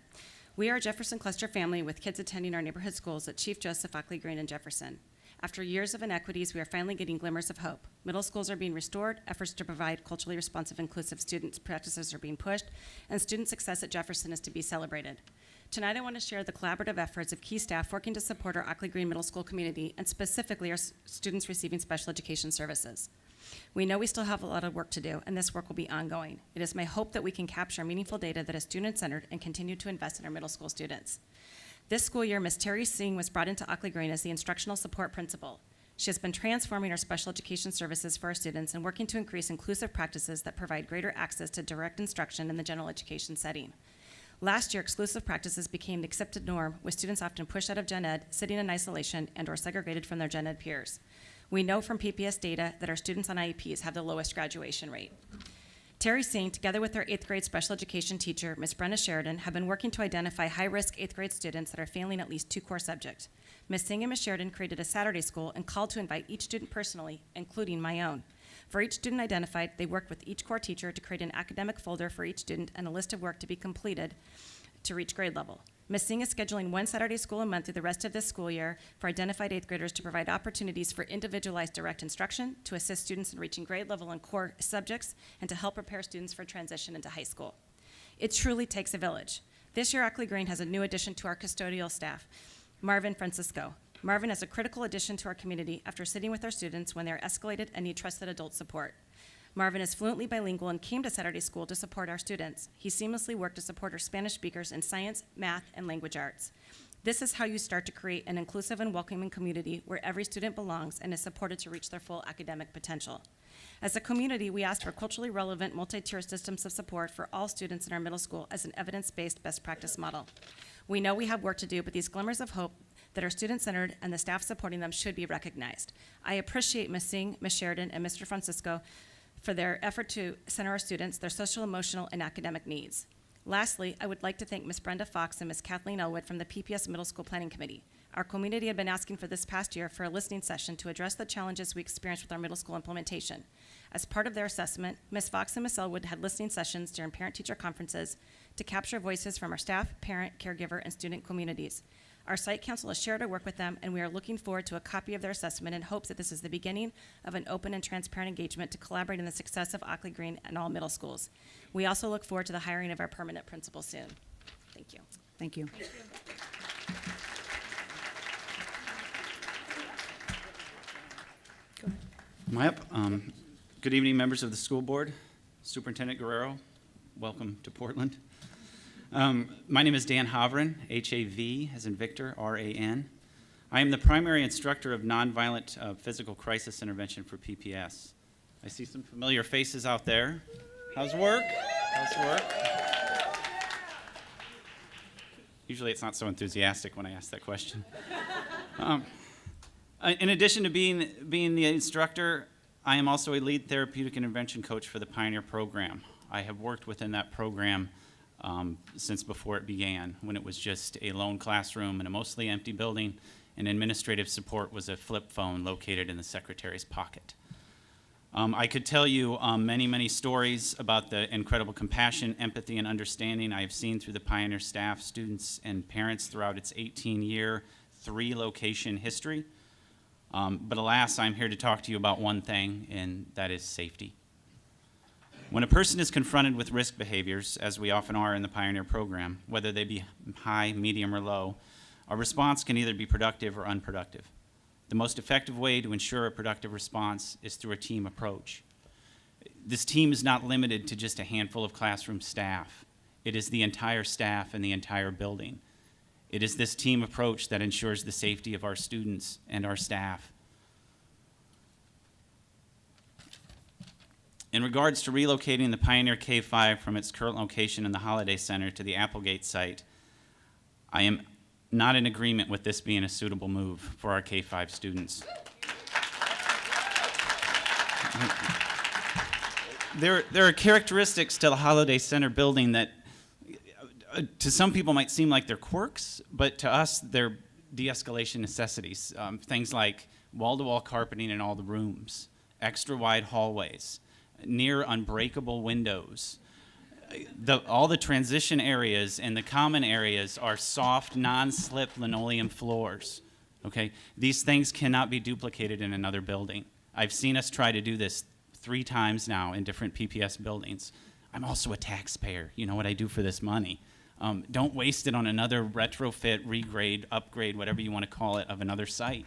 We are a Jefferson cluster family with kids attending our neighborhood schools at Chief Joseph, Ockley Green, and Jefferson. After years of inequities, we are finally getting glimmers of hope. Middle schools are being restored, efforts to provide culturally responsive, inclusive student practices are being pushed, and student success at Jefferson is to be celebrated. Tonight, I want to share the collaborative efforts of key staff working to support our Ockley Green Middle School community, and specifically our students receiving special education services. We know we still have a lot of work to do, and this work will be ongoing. It is my hope that we can capture meaningful data that is student-centered and continue to invest in our middle school students. This school year, Ms. Terry Singh was brought into Ockley Green as the instructional support principal. She has been transforming our special education services for our students and working to increase inclusive practices that provide greater access to direct instruction in the general education setting. Last year, exclusive practices became the accepted norm, with students often pushed out of gen ed, sitting in isolation, and/or segregated from their gen ed peers. We know from PPS data that our students on IEPs have the lowest graduation rate. Terry Singh, together with our 8th grade special education teacher, Ms. Brenda Sheridan, have been working to identify high-risk 8th grade students that are failing at least 2 core subjects. Ms. Singh and Ms. Sheridan created a Saturday school and called to invite each student personally, including my own. For each student identified, they worked with each core teacher to create an academic folder for each student and a list of work to be completed to reach grade level. Ms. Singh is scheduling 1 Saturday school a month through the rest of this school year for identified 8th graders to provide opportunities for individualized direct instruction, to assist students in reaching grade level in core subjects, and to help prepare students for transition into high school. It truly takes a village. This year, Ockley Green has a new addition to our custodial staff, Marvin Francisco. Marvin is a critical addition to our community after sitting with our students when they are escalated and need trusted adult support. Marvin is fluently bilingual and came to Saturday school to support our students. He seamlessly worked to support our Spanish speakers in science, math, and language arts. This is how you start to create an inclusive and welcoming community where every student belongs and is supported to reach their full academic potential. As a community, we asked for culturally relevant multi-tier systems of support for all students in our middle school as an evidence-based best practice model. We know we have work to do, but these glimmers of hope that are student-centered and the staff supporting them should be recognized. I appreciate Ms. Singh, Ms. Sheridan, and Mr. Francisco for their effort to center our students, their social, emotional, and academic needs. Lastly, I would like to thank Ms. Brenda Fox and Ms. Kathleen Elwood from the PPS Middle School Planning Committee. Our community had been asking for this past year for a listening session to address the challenges we experienced with our middle school implementation. As part of their assessment, Ms. Fox and Ms. Elwood had listening sessions during parent-teacher conferences to capture voices from our staff, parent, caregiver, and student communities. Our site council has shared our work with them, and we are looking forward to a copy of their assessment in hopes that this is the beginning of an open and transparent engagement to collaborate in the success of Ockley Green and all middle schools. We also look forward to the hiring of our permanent principal soon. Thank you. Thank you. Am I up? Good evening, members of the school board. Superintendent Guerrero, welcome to Portland. My name is Dan Havran, H-A-V as in Victor, R-A-N. I am the primary instructor of nonviolent physical crisis intervention for PPS. I see some familiar faces out there. How's work? How's work? Usually it's not so enthusiastic when I ask that question. In addition to being the instructor, I am also a lead therapeutic intervention coach for the Pioneer program. I have worked within that program since before it began, when it was just a lone classroom in a mostly empty building, and administrative support was a flip phone located in the secretary's pocket. I could tell you many, many stories about the incredible compassion, empathy, and understanding I have seen through the Pioneer staff, students, and parents throughout its 18-year, 3-location history. But alas, I'm here to talk to you about one thing, and that is safety. When a person is confronted with risk behaviors, as we often are in the Pioneer program, whether they be high, medium, or low, our response can either be productive or unproductive. The most effective way to ensure a productive response is through a team approach. This team is not limited to just a handful of classroom staff. It is the entire staff and the entire building. It is this team approach that ensures the safety of our students and our staff. In regards to relocating the Pioneer K-5 from its current location in the Holiday Center to the Applegate site, I am not in agreement with this being a suitable move for our K-5 students. There are characteristics to the Holiday Center building that to some people might seem like they're quirks, but to us they're de-escalation necessities. Things like wall-to-wall carpeting in all the rooms, extra wide hallways, near unbreakable windows, all the transition areas and the common areas are soft, non-slip linoleum floors. Okay, these things cannot be duplicated in another building. I've seen us try to do this 3 times now in different PPS buildings. I'm also a taxpayer. You know what I do for this money. Don't waste it on another retrofit, regrade, upgrade, whatever you want to call it, of another site.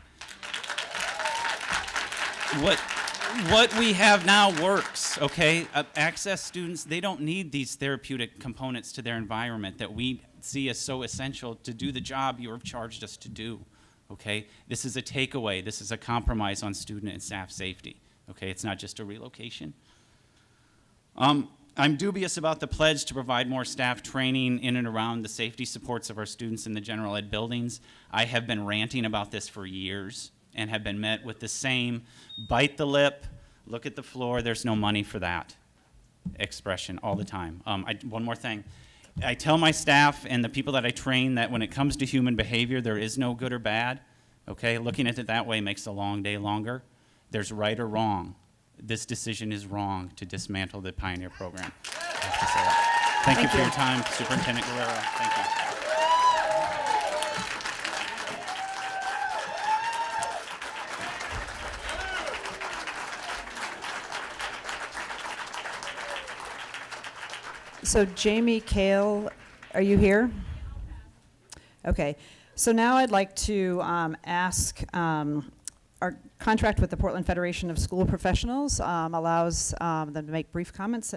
What we have now works, okay? Access students, they don't need these therapeutic components to their environment that we see as so essential to do the job you have charged us to do, okay? This is a takeaway. This is a compromise on student and staff safety, okay? It's not just a relocation. I'm dubious about the pledge to provide more staff training in and around the safety supports of our students in the general ed buildings. I have been ranting about this for years and have been met with the same bite the lip, look at the floor, there's no money for that expression all the time. One more thing. I tell my staff and the people that I train that when it comes to human behavior, there is no good or bad. Okay, looking at it that way makes a long day longer. There's right or wrong. This decision is wrong to dismantle the Pioneer program. I have to say that. Thank you for your time, Superintendent Guerrero. Thank you. So Jamie Kale, are you here? Okay, so now I'd like to ask, our contract with the Portland Federation of School Professionals allows them to make brief comments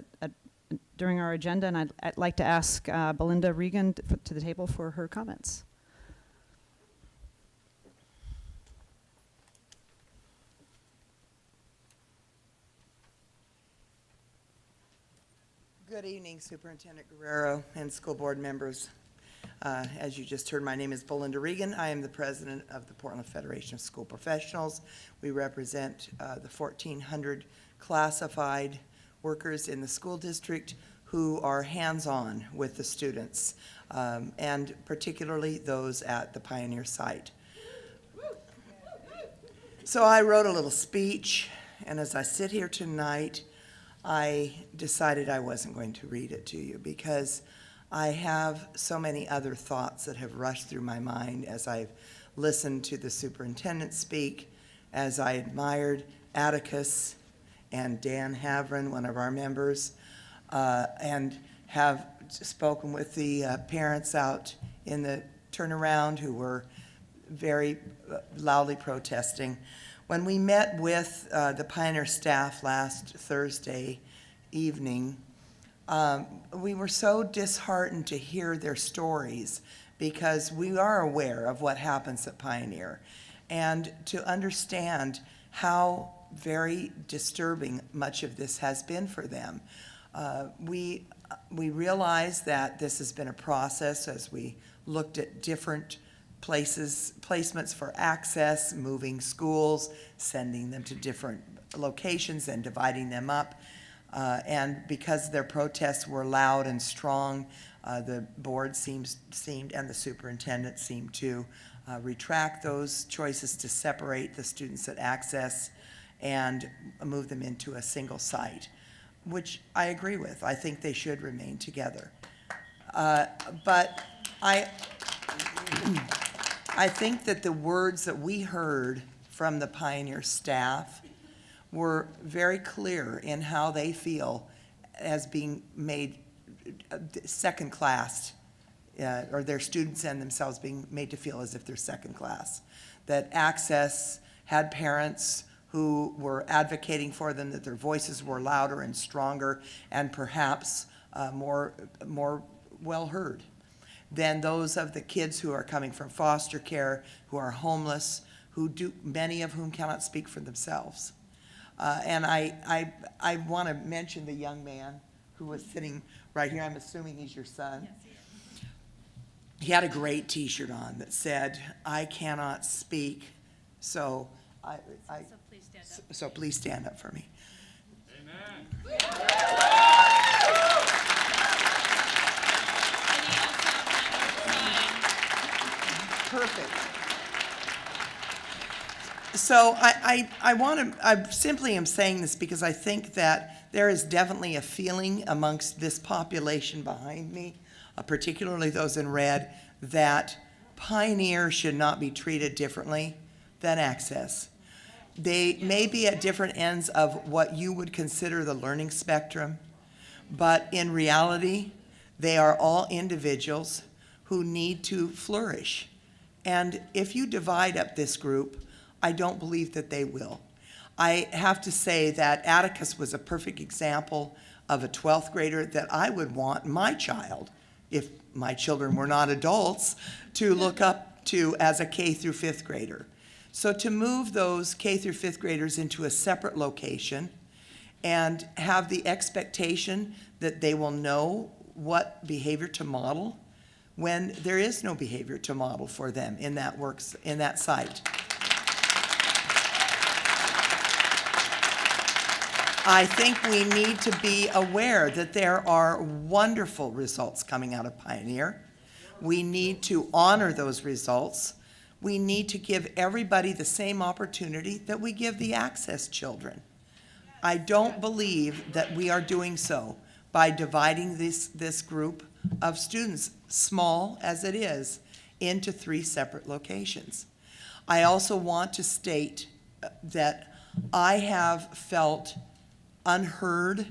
during our agenda, and I'd like to ask Belinda Regan to the table for her comments. Good evening, Superintendent Guerrero and school board members. As you just heard, my name is Belinda Regan. I am the president of the Portland Federation of School Professionals. We represent the 1,400 classified workers in the school district who are hands-on with the students, and particularly those at the Pioneer site. So I wrote a little speech, and as I sit here tonight, I decided I wasn't going to read it to you because I have so many other thoughts that have rushed through my mind as I've listened to the superintendent speak, as I admired Atticus and Dan Havron, one of our members, and have spoken with the parents out in the turnaround who were very loudly protesting. When we met with the Pioneer staff last Thursday evening, we were so disheartened to hear their stories because we are aware of what happens at Pioneer and to understand how very disturbing much of this has been for them. We realize that this has been a process as we looked at different placements for access, moving schools, sending them to different locations and dividing them up. And because their protests were loud and strong, the board seemed and the superintendent seemed to retract those choices to separate the students at access and move them into a single site, which I agree with. I think they should remain together. But I think that the words that we heard from the Pioneer staff were very clear in how they feel as being made second class, or their students and themselves being made to feel as if they're second class. That Access had parents who were advocating for them, that their voices were louder and stronger and perhaps more well heard than those of the kids who are coming from foster care, who are homeless, many of whom cannot speak for themselves. And I want to mention the young man who was sitting right here. I'm assuming he's your son. Yes, he is. He had a great T-shirt on that said, "I cannot speak, so please stand up for me." Amen. Perfect. So I simply am saying this because I think that there is definitely a feeling amongst this population behind me, particularly those in red, that Pioneer should not be treated differently than Access. They may be at different ends of what you would consider the learning spectrum, but in reality, they are all individuals who need to flourish. And if you divide up this group, I don't believe that they will. I have to say that Atticus was a perfect example of a 12th grader that I would want my child, if my children were not adults, to look up to as a K through 5th grader. So to move those K through 5th graders into a separate location and have the expectation that they will know what behavior to model when there is no behavior to model for them in that site. I think we need to be aware that there are wonderful results coming out of Pioneer. We need to honor those results. We need to give everybody the same opportunity that we give the Access children. I don't believe that we are doing so by dividing this group of students, small as it is, into 3 separate locations. I also want to state that I have felt unheard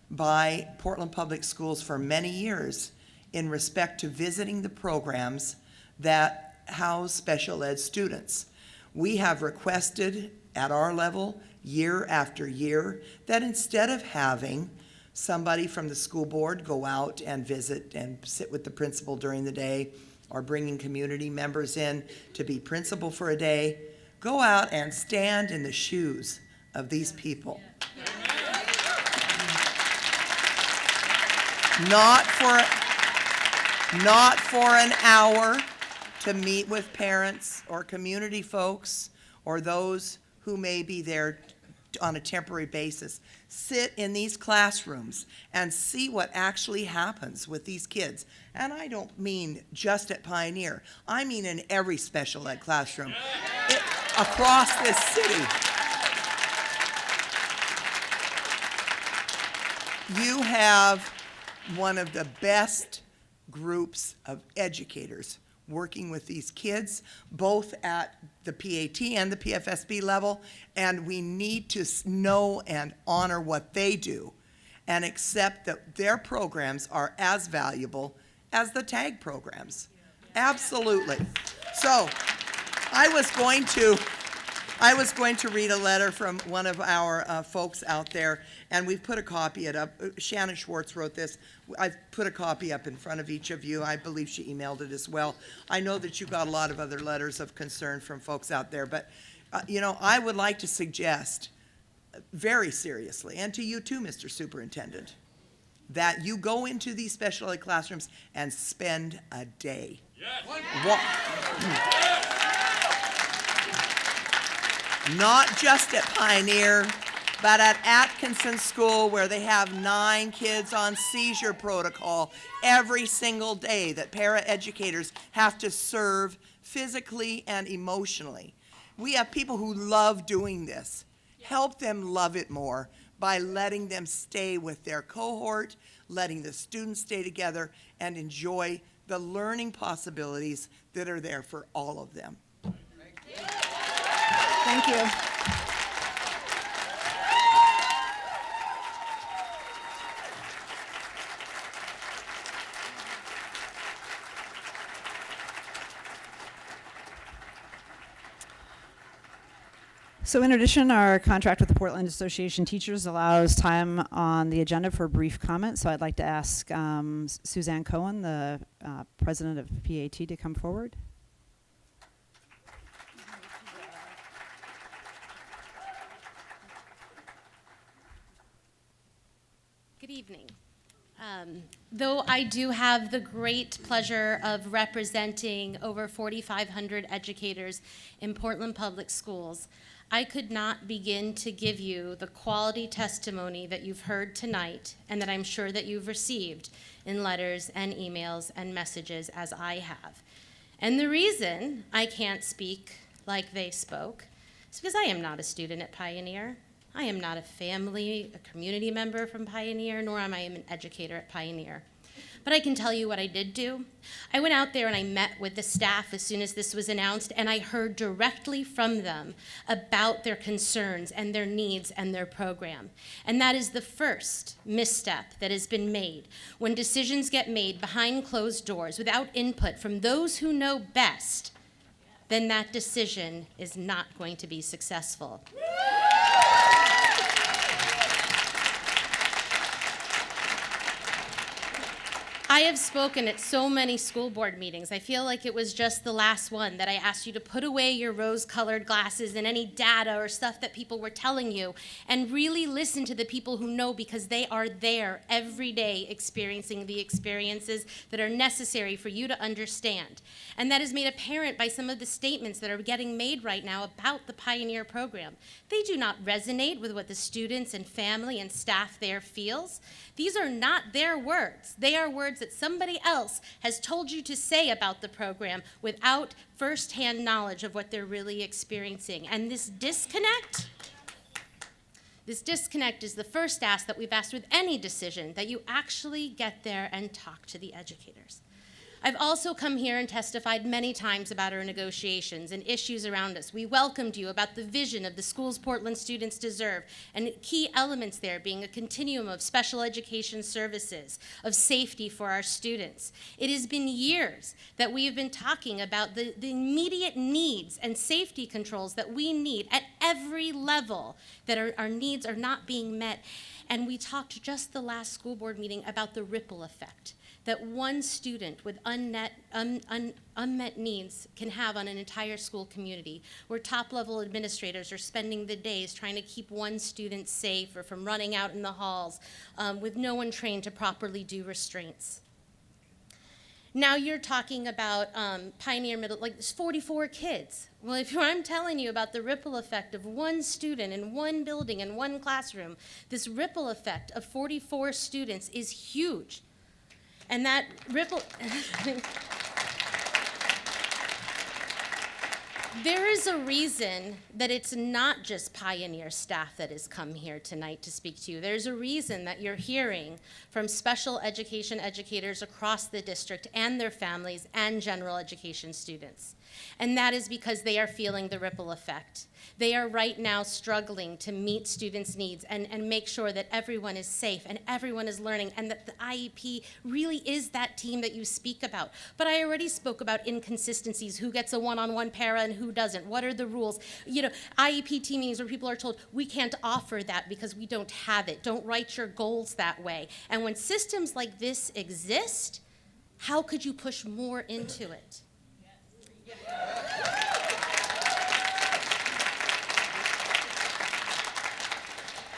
by Portland Public Schools for many years in respect to visiting the programs that house special ed students. We have requested at our level year after year that instead of having somebody from the school board go out and visit and sit with the principal during the day, or bringing community members in to be principal for a day, go out and stand in the shoes of these people. Not for an hour to meet with parents or community folks or those who may be there on a temporary basis. Sit in these classrooms and see what actually happens with these kids. And I don't mean just at Pioneer. I mean in every special ed classroom across this city. You have one of the best groups of educators working with these kids, both at the PAT and the PFSB level, and we need to know and honor what they do and accept that their programs are as valuable as the TAG programs. Absolutely. So I was going to read a letter from one of our folks out there, and we've put a copy up. Shannon Schwartz wrote this. I've put a copy up in front of each of you. I believe she emailed it as well. I know that you got a lot of other letters of concern from folks out there, but I would like to suggest very seriously, and to you too, Mr. Superintendent, that you go into these special ed classrooms and spend a day. Not just at Pioneer, but at Atkinson School, where they have 9 kids on seizure protocol every single day that paraeducators have to serve physically and emotionally. We have people who love doing this. Help them love it more by letting them stay with their cohort, letting the students stay together, and enjoy the learning possibilities that are there for all of them. Thank you. So in addition, our contract with the Portland Association of Teachers allows time on the agenda for brief comment. So I'd like to ask Suzanne Cohen, the president of PAT, to come forward. Good evening. Though I do have the great pleasure of representing over 4,500 educators in Portland Public Schools, I could not begin to give you the quality testimony that you've heard tonight and that I'm sure that you've received in letters and emails and messages as I have. And the reason I can't speak like they spoke It's because I am not a student at Pioneer. I am not a community member from Pioneer, nor am I an educator at Pioneer. But I can tell you what I did do. I went out there and I met with the staff as soon as this was announced, and I heard directly from them about their concerns and their needs and their program. And that is the first misstep that has been made. When decisions get made behind closed doors without input from those who know best, then that decision is not going to be successful. I have spoken at so many school board meetings. I feel like it was just the last one that I asked you to put away your rose-colored glasses and any data or stuff that people were telling you and really listen to the people who know, because they are there every day experiencing the experiences that are necessary for you to understand. And that is made apparent by some of the statements that are getting made right now about the Pioneer program. They do not resonate with what the students and family and staff there feels. These are not their words. They are words that somebody else has told you to say about the program without firsthand knowledge of what they're really experiencing. And this disconnect is the first ask that we've asked with any decision, that you actually get there and talk to the educators. I've also come here and testified many times about our negotiations and issues around us. We welcomed you about the vision of the schools Portland students deserve, and key elements there being a continuum of special education services, of safety for our students. It has been years that we have been talking about the immediate needs and safety controls that we need at every level, that our needs are not being met. And we talked just the last school board meeting about the ripple effect that one student with unmet needs can have on an entire school community, where top-level administrators are spending the days trying to keep one student safe or from running out in the halls with no one trained to properly do restraints. Now you're talking about Pioneer Middle, like there's 44 kids. Well, if I'm telling you about the ripple effect of one student in one building in one classroom, this ripple effect of 44 students is huge. And that ripple, there is a reason that it's not just Pioneer staff that has come here tonight to speak to you. There's a reason that you're hearing from special education educators across the district and their families and general education students. And that is because they are feeling the ripple effect. They are right now struggling to meet students' needs and make sure that everyone is safe and everyone is learning, and that the IEP really is that team that you speak about. But I already spoke about inconsistencies, who gets a one-on-one para and who doesn't, what are the rules. You know, IEP team meetings where people are told, we can't offer that because we don't have it. Don't write your goals that way. And when systems like this exist, how could you push more into it?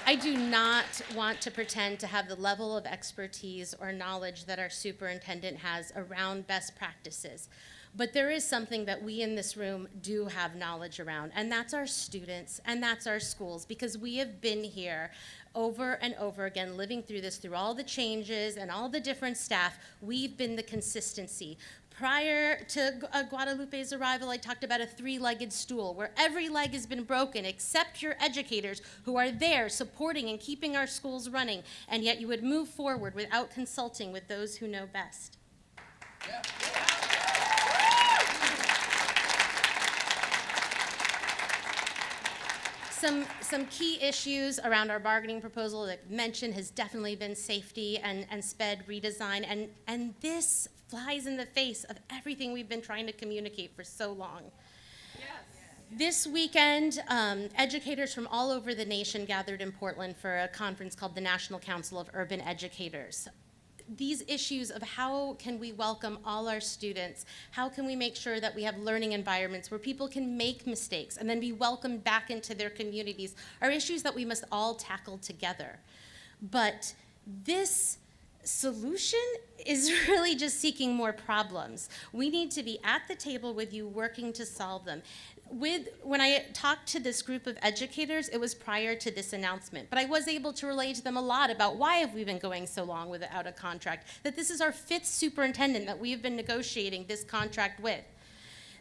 I do not want to pretend to have the level of expertise or knowledge that our superintendent has around best practices. But there is something that we in this room do have knowledge around, and that's our students and that's our schools, because we have been here over and over again, living through this, through all the changes and all the different staff. We've been the consistency. Prior to Guadalupe's arrival, I talked about a three-legged stool where every leg has been broken except your educators, who are there supporting and keeping our schools running, and yet you would move forward without consulting with those who know best. Yeah. Some key issues around our bargaining proposal that I mentioned has definitely been safety and SPED redesign, and this flies in the face of everything we've been trying to communicate for so long. Yes. This weekend, educators from all over the nation gathered in Portland for a conference called the National Council of Urban Educators. These issues of how can we welcome all our students, how can we make sure that we have learning environments where people can make mistakes and then be welcomed back into their communities, are issues that we must all tackle together. But this solution is really just seeking more problems. We need to be at the table with you working to solve them. When I talked to this group of educators, it was prior to this announcement, but I was able to relate to them a lot about why have we been going so long without a contract, that this is our 5th superintendent that we have been negotiating this contract with.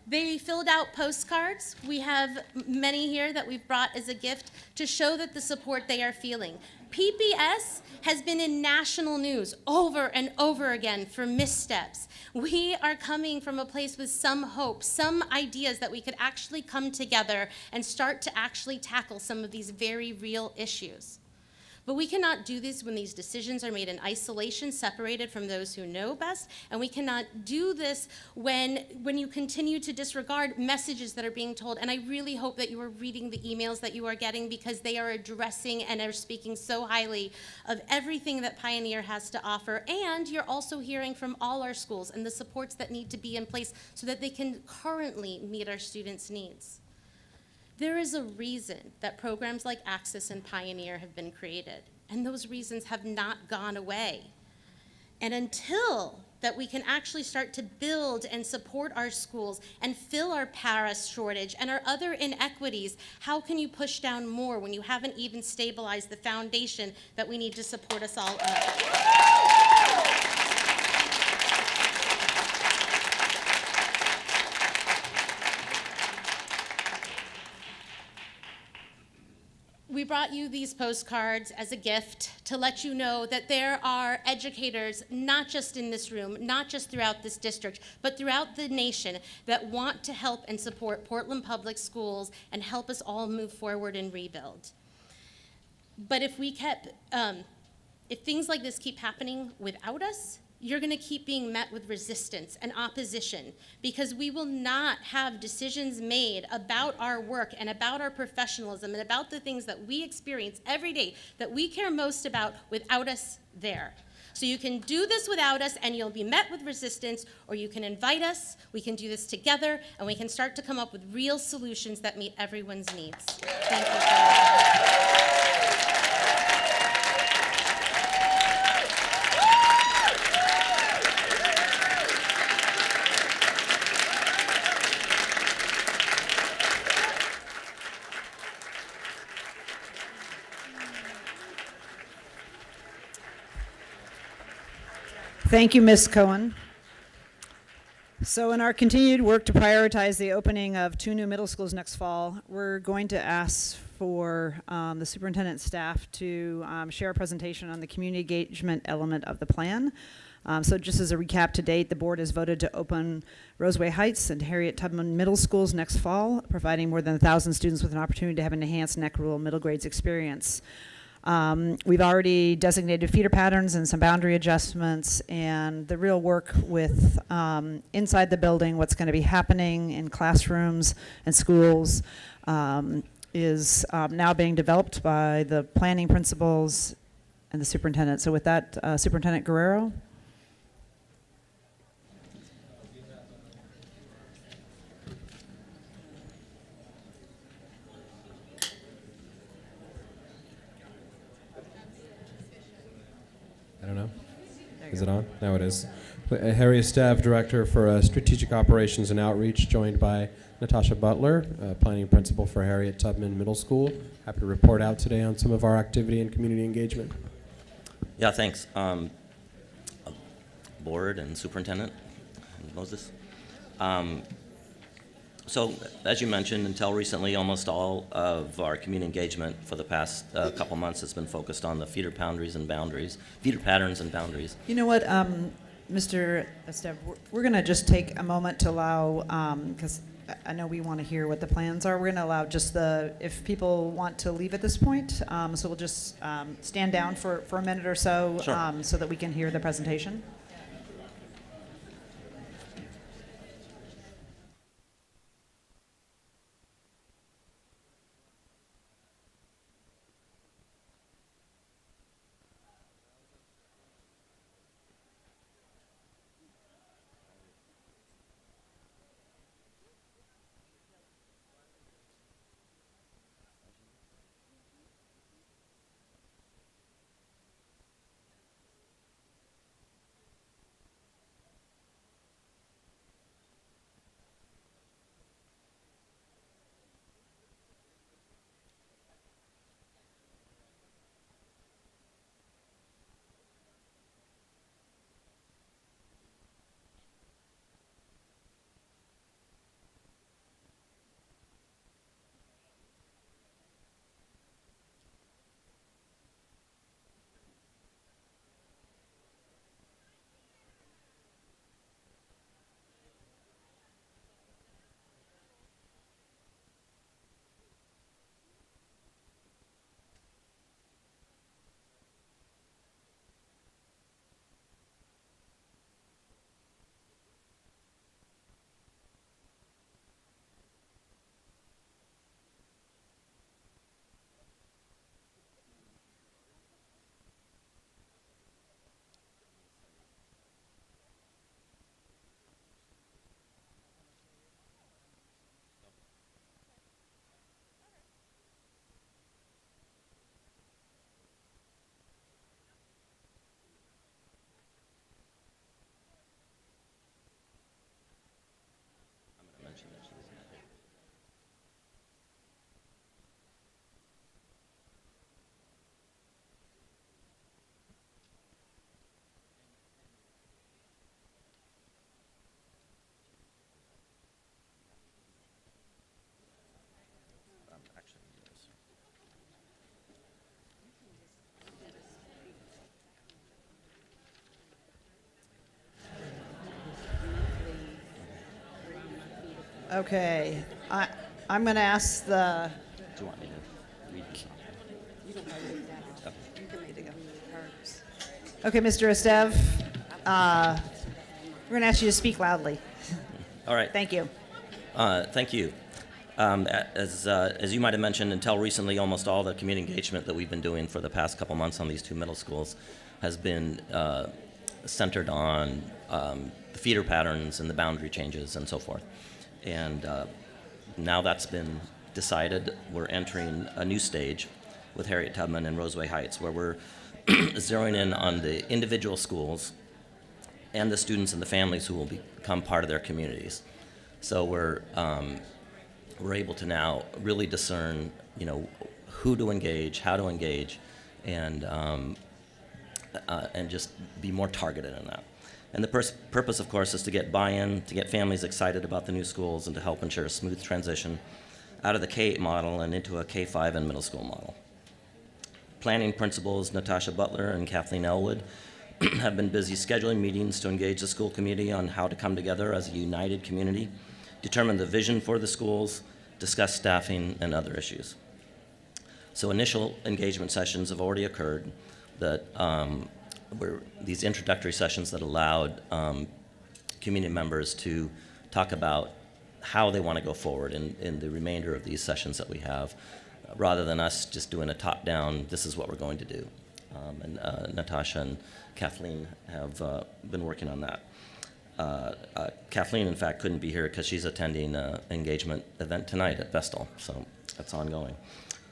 They filled out postcards. We have many here that we've brought as a gift to show that the support they are feeling. PPS has been in national news over and over again for missteps. We are coming from a place with some hope, some ideas that we could actually come together and start to actually tackle some of these very real issues. But we cannot do this when these decisions are made in isolation, separated from those who know best, and we cannot do this when you continue to disregard messages that are being told. And I really hope that you are reading the emails that you are getting, because they are addressing and are speaking so highly of everything that Pioneer has to offer. And you're also hearing from all our schools and the supports that need to be in place so that they can currently meet our students' needs. There is a reason that programs like Access and Pioneer have been created, and those reasons have not gone away. And until that we can actually start to build and support our schools and fill our para shortage and our other inequities, how can you push down more when you haven't even stabilized the foundation that we need to support us all up? We brought you these postcards as a gift to let you know that there are educators, not just in this room, not just throughout this district, but throughout the nation, that want to help and support Portland Public Schools and help us all move forward and rebuild. But if things like this keep happening without us, you're going to keep being met with resistance and opposition, because we will not have decisions made about our work and about our professionalism and about the things that we experience every day that we care most about without us there. So you can do this without us and you'll be met with resistance, or you can invite us, we can do this together, and we can start to come up with real solutions that meet everyone's needs. Thank you so much. Thank you, Ms. Cohen. So in our continued work to prioritize the opening of 2 new middle schools next fall, we're going to ask for the superintendent's staff to share a presentation on the community engagement element of the plan. So just as a recap, to date, the board has voted to open Roseway Heights and Harriet Tubman middle schools next fall, providing more than 1,000 students with an opportunity to have an enhanced and equitable middle grades experience. We've already designated feeder patterns and some boundary adjustments, and the real work with inside the building, what's going to be happening in classrooms and schools, is now being developed by the planning principals and the superintendent. So with that, Superintendent Guerrero. I don't know. Is it on? Now it is. Harry, staff director for strategic operations and outreach, joined by Natasha Butler, planning principal for Harriet Tubman Middle School. Happy to report out today on some of our activity and community engagement. Yeah, thanks. Board and superintendent Moses. So, as you mentioned, until recently, almost all of our community engagement for the past couple months has been focused on the feeder patterns and boundaries. You know what, Mr. Estev, we're going to just take a moment to allow, because I know we want to hear what the plans are. We're going to allow just if people want to leave at this point. So we'll just stand down for a minute or so, Sure. So that we can hear the presentation. Okay, I'm going to ask the, Do you want me to read it? okay, Mr. Estev, we're going to ask you to speak loudly. All right. Thank you. Thank you. As you might have mentioned, until recently, almost all the community engagement that we've been doing for the past couple months on these two middle schools has been centered on the feeder patterns and the boundary changes and so forth. And now that's been decided, we're entering a new stage with Harriet Tubman and Roseway Heights, where we're zeroing in on the individual schools and the students and the families who will become part of their communities. So we're able to now really discern, who to engage, how to engage, and just be more targeted in that. And the purpose, of course, is to get buy-in, to get families excited about the new schools, and to help ensure a smooth transition out of the K-8 model and into a K-5 and middle school model. Planning principals Natasha Butler and Kathleen Elwood have been busy scheduling meetings to engage the school community on how to come together as a united community, determine the vision for the schools, discuss staffing, and other issues. So initial engagement sessions have already occurred that were these introductory sessions that allowed community members to talk about how they want to go forward in the remainder of these sessions that we have, rather than us just doing a top-down, this is what we're going to do. And Natasha and Kathleen have been working on that. Kathleen, in fact, couldn't be here because she's attending an engagement event tonight at Vestal, so that's ongoing.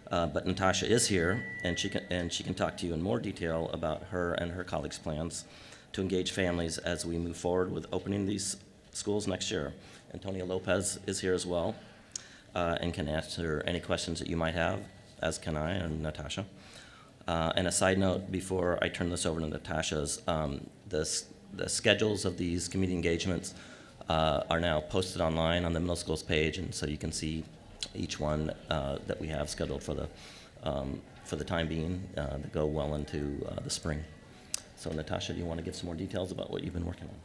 But Natasha is here, and she can talk to you in more detail about her and her colleagues' plans to engage families as we move forward with opening these schools next year. Antonia Lopez is here as well, and can answer any questions that you might have, as can I and Natasha. And a side note before I turn this over to Natasha's, the schedules of these community engagements are now posted online on the middle school's page, and so you can see each one that we have scheduled for the time being that go well into the spring. So Natasha, do you want to give some more details about what you've been working on?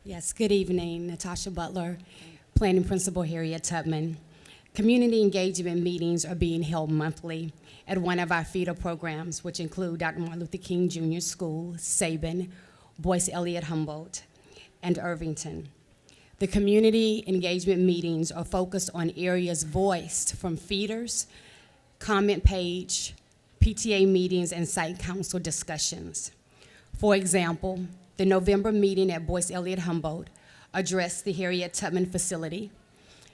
Yes, good evening. Natasha Butler, Planning Principal Harriet Tubman. Community engagement meetings are being held monthly at one of our feeder programs, which include Dr. Martin Luther King Jr. School, Sabin, Boyce Elliott Humboldt, and Irvington. The community engagement meetings are focused on areas voiced from feeders, comment page, PTA meetings, and site council discussions. For example, the November meeting at Boyce Elliott Humboldt addressed the Harriet Tubman facility.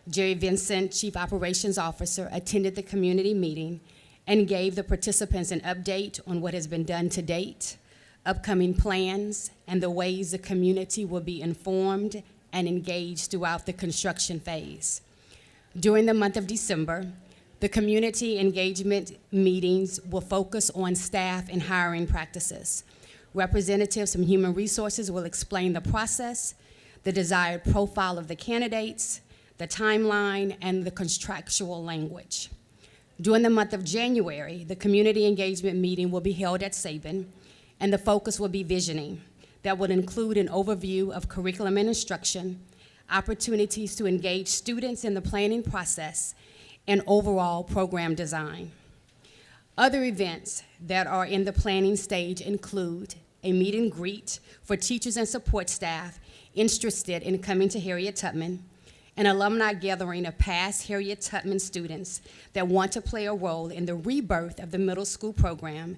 Jerry Vincent, Chief Operations Officer, attended the community meeting and gave the participants an update on what has been done to date, upcoming plans, and the ways the community will be informed and engaged throughout the construction phase. During the month of December, the community engagement meetings will focus on staff and hiring practices. Representatives from Human Resources will explain the process, the desired profile of the candidates, the timeline, and the contractual language. During the month of January, the community engagement meeting will be held at Sabin, and the focus will be visioning. That would include an overview of curriculum and instruction, opportunities to engage students in the planning process, and overall program design. Other events that are in the planning stage include a meet and greet for teachers and support staff interested in coming to Harriet Tubman, an alumni gathering of past Harriet Tubman students that want to play a role in the rebirth of the middle school program,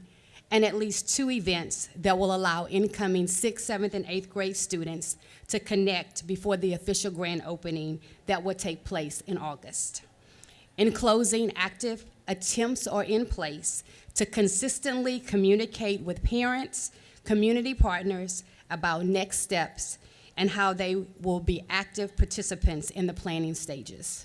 and at least 2 events that will allow incoming 6th, 7th, and 8th grade students to connect before the official grand opening that will take place in August. In closing, active attempts are in place to consistently communicate with parents, community partners about next steps and how they will be active participants in the planning stages.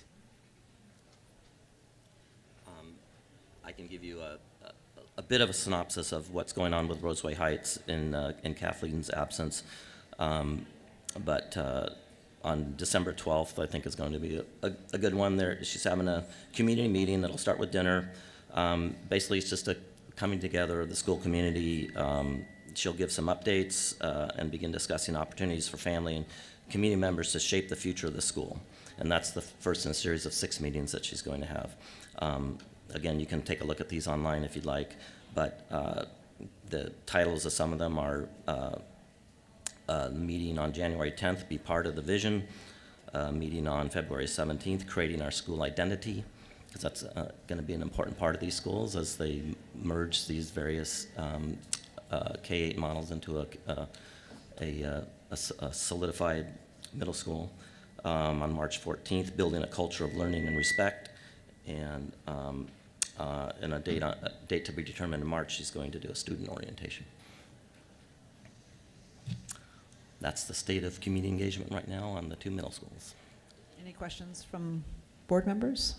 I can give you a bit of a synopsis of what's going on with Roseway Heights in Kathleen's absence. But on December 12th, I think is going to be a good one. She's having a community meeting that'll start with dinner. Basically, it's just a coming together of the school community. She'll give some updates and begin discussing opportunities for family and community members to shape the future of the school. And that's the first in a series of 6 meetings that she's going to have. Again, you can take a look at these online if you'd like, but the titles of some of them are meeting on January 10th, Be Part of the Vision, meeting on February 17th, Creating Our School Identity, because that's going to be an important part of these schools as they merge these various K-8 models into a solidified middle school. On March 14th, Building a Culture of Learning and Respect, and a date to be determined in March, she's going to do a student orientation. That's the state of community engagement right now on the 2 middle schools. Any questions from board members?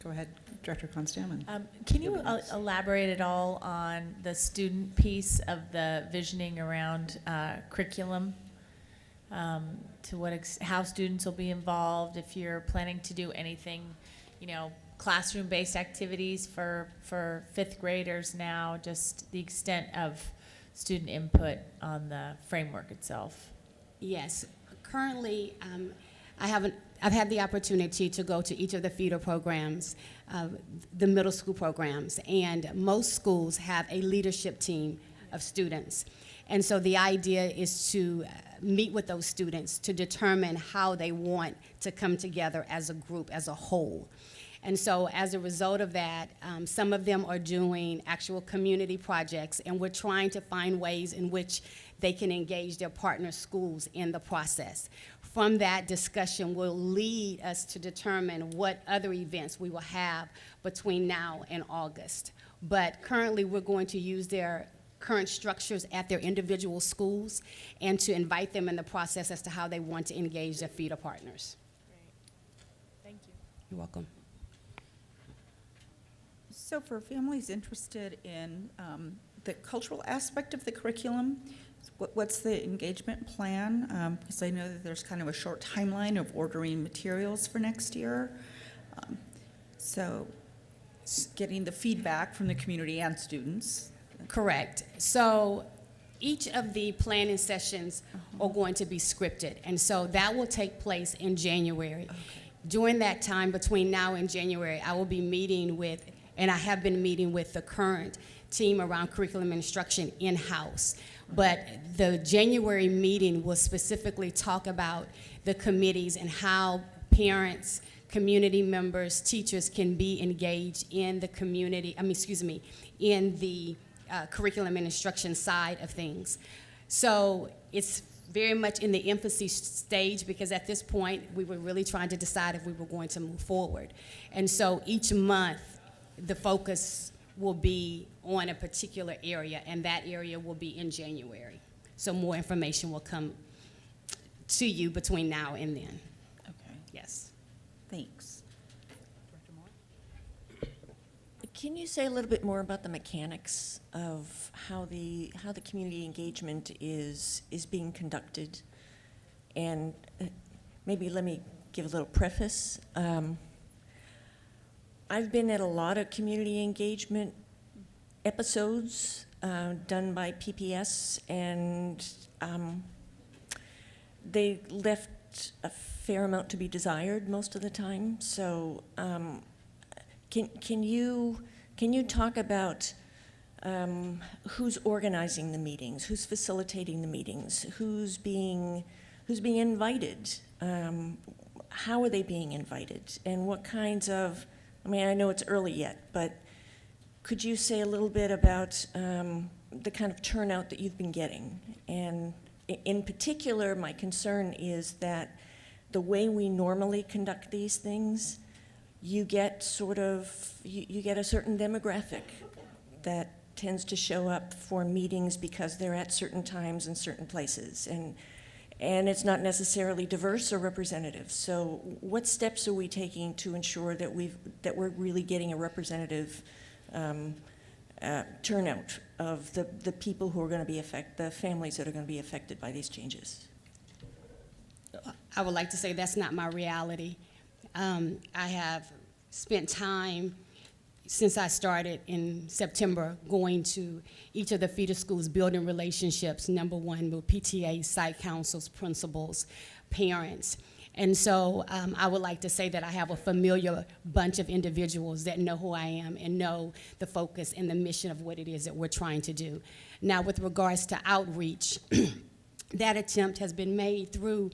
Go ahead, Director Constam. Can you elaborate at all on the student piece of the visioning around curriculum? To how students will be involved, if you're planning to do anything, classroom-based activities for 5th graders now, just the extent of student input on the framework itself. Yes, currently, I've had the opportunity to go to each of the feeder programs, the middle school programs, and most schools have a leadership team of students. And so the idea is to meet with those students to determine how they want to come together as a group, as a whole. And so as a result of that, some of them are doing actual community projects, and we're trying to find ways in which they can engage their partner schools in the process. From that discussion will lead us to determine what other events we will have between now and August. But currently, we're going to use their current structures at their individual schools and to invite them in the process as to how they want to engage their feeder partners. Great. Thank you. You're welcome. So for families interested in the cultural aspect of the curriculum, what's the engagement plan? Because I know that there's kind of a short timeline of ordering materials for next year. So getting the feedback from the community and students. Correct. So each of the planning sessions are going to be scripted, and so that will take place in January. Okay. During that time, between now and January, I will be meeting with, and I have been meeting with the current team around curriculum instruction in-house. But the January meeting will specifically talk about the committees and how parents, community members, teachers can be engaged in the community, in the curriculum and instruction side of things. So it's very much in the infancy stage, because at this point we were really trying to decide if we were going to move forward. And so each month the focus will be on a particular area, and that area will be in January. So more information will come to you between now and then. Okay. Yes. Thanks. Can you say a little bit more about the mechanics of how the community engagement is being conducted? And maybe let me give a little preface. I've been at a lot of community engagement episodes done by PPS, and they left a fair amount to be desired most of the time. So can you talk about who's organizing the meetings, who's facilitating the meetings, who's being invited, how are they being invited, and what kinds of, I know it's early yet, but could you say a little bit about the kind of turnout that you've been getting? And in particular, my concern is that the way we normally conduct these things, you get you get a certain demographic that tends to show up for meetings because they're at certain times in certain places, and it's not necessarily diverse or representative. So what steps are we taking to ensure that we're really getting a representative turnout of the people who are going to be the families that are going to be affected by these changes? I would like to say that's not my reality. I have spent time since I started in September, going to each of the feeder schools, building relationships, number one, with PTA, site councils, principals, parents. And so I would like to say that I have a familiar bunch of individuals that know who I am and know the focus and the mission of what it is that we're trying to do. Now, with regards to outreach, that attempt has been made through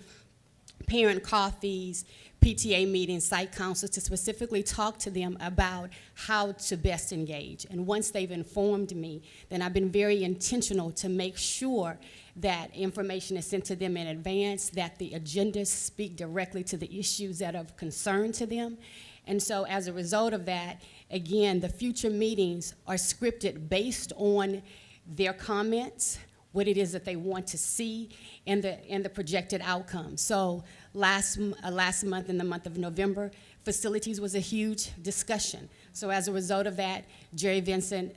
parent coffees, PTA meetings, site councils, to specifically talk to them about how to best engage. And once they've informed me, then I've been very intentional to make sure that information is sent to them in advance, that the agendas speak directly to the issues that are of concern to them. And so as a result of that, again, the future meetings are scripted based on their comments, what it is that they want to see, and the projected outcome. So last month, in the month of November, facilities was a huge discussion. So as a result of that, Jerry Vincent,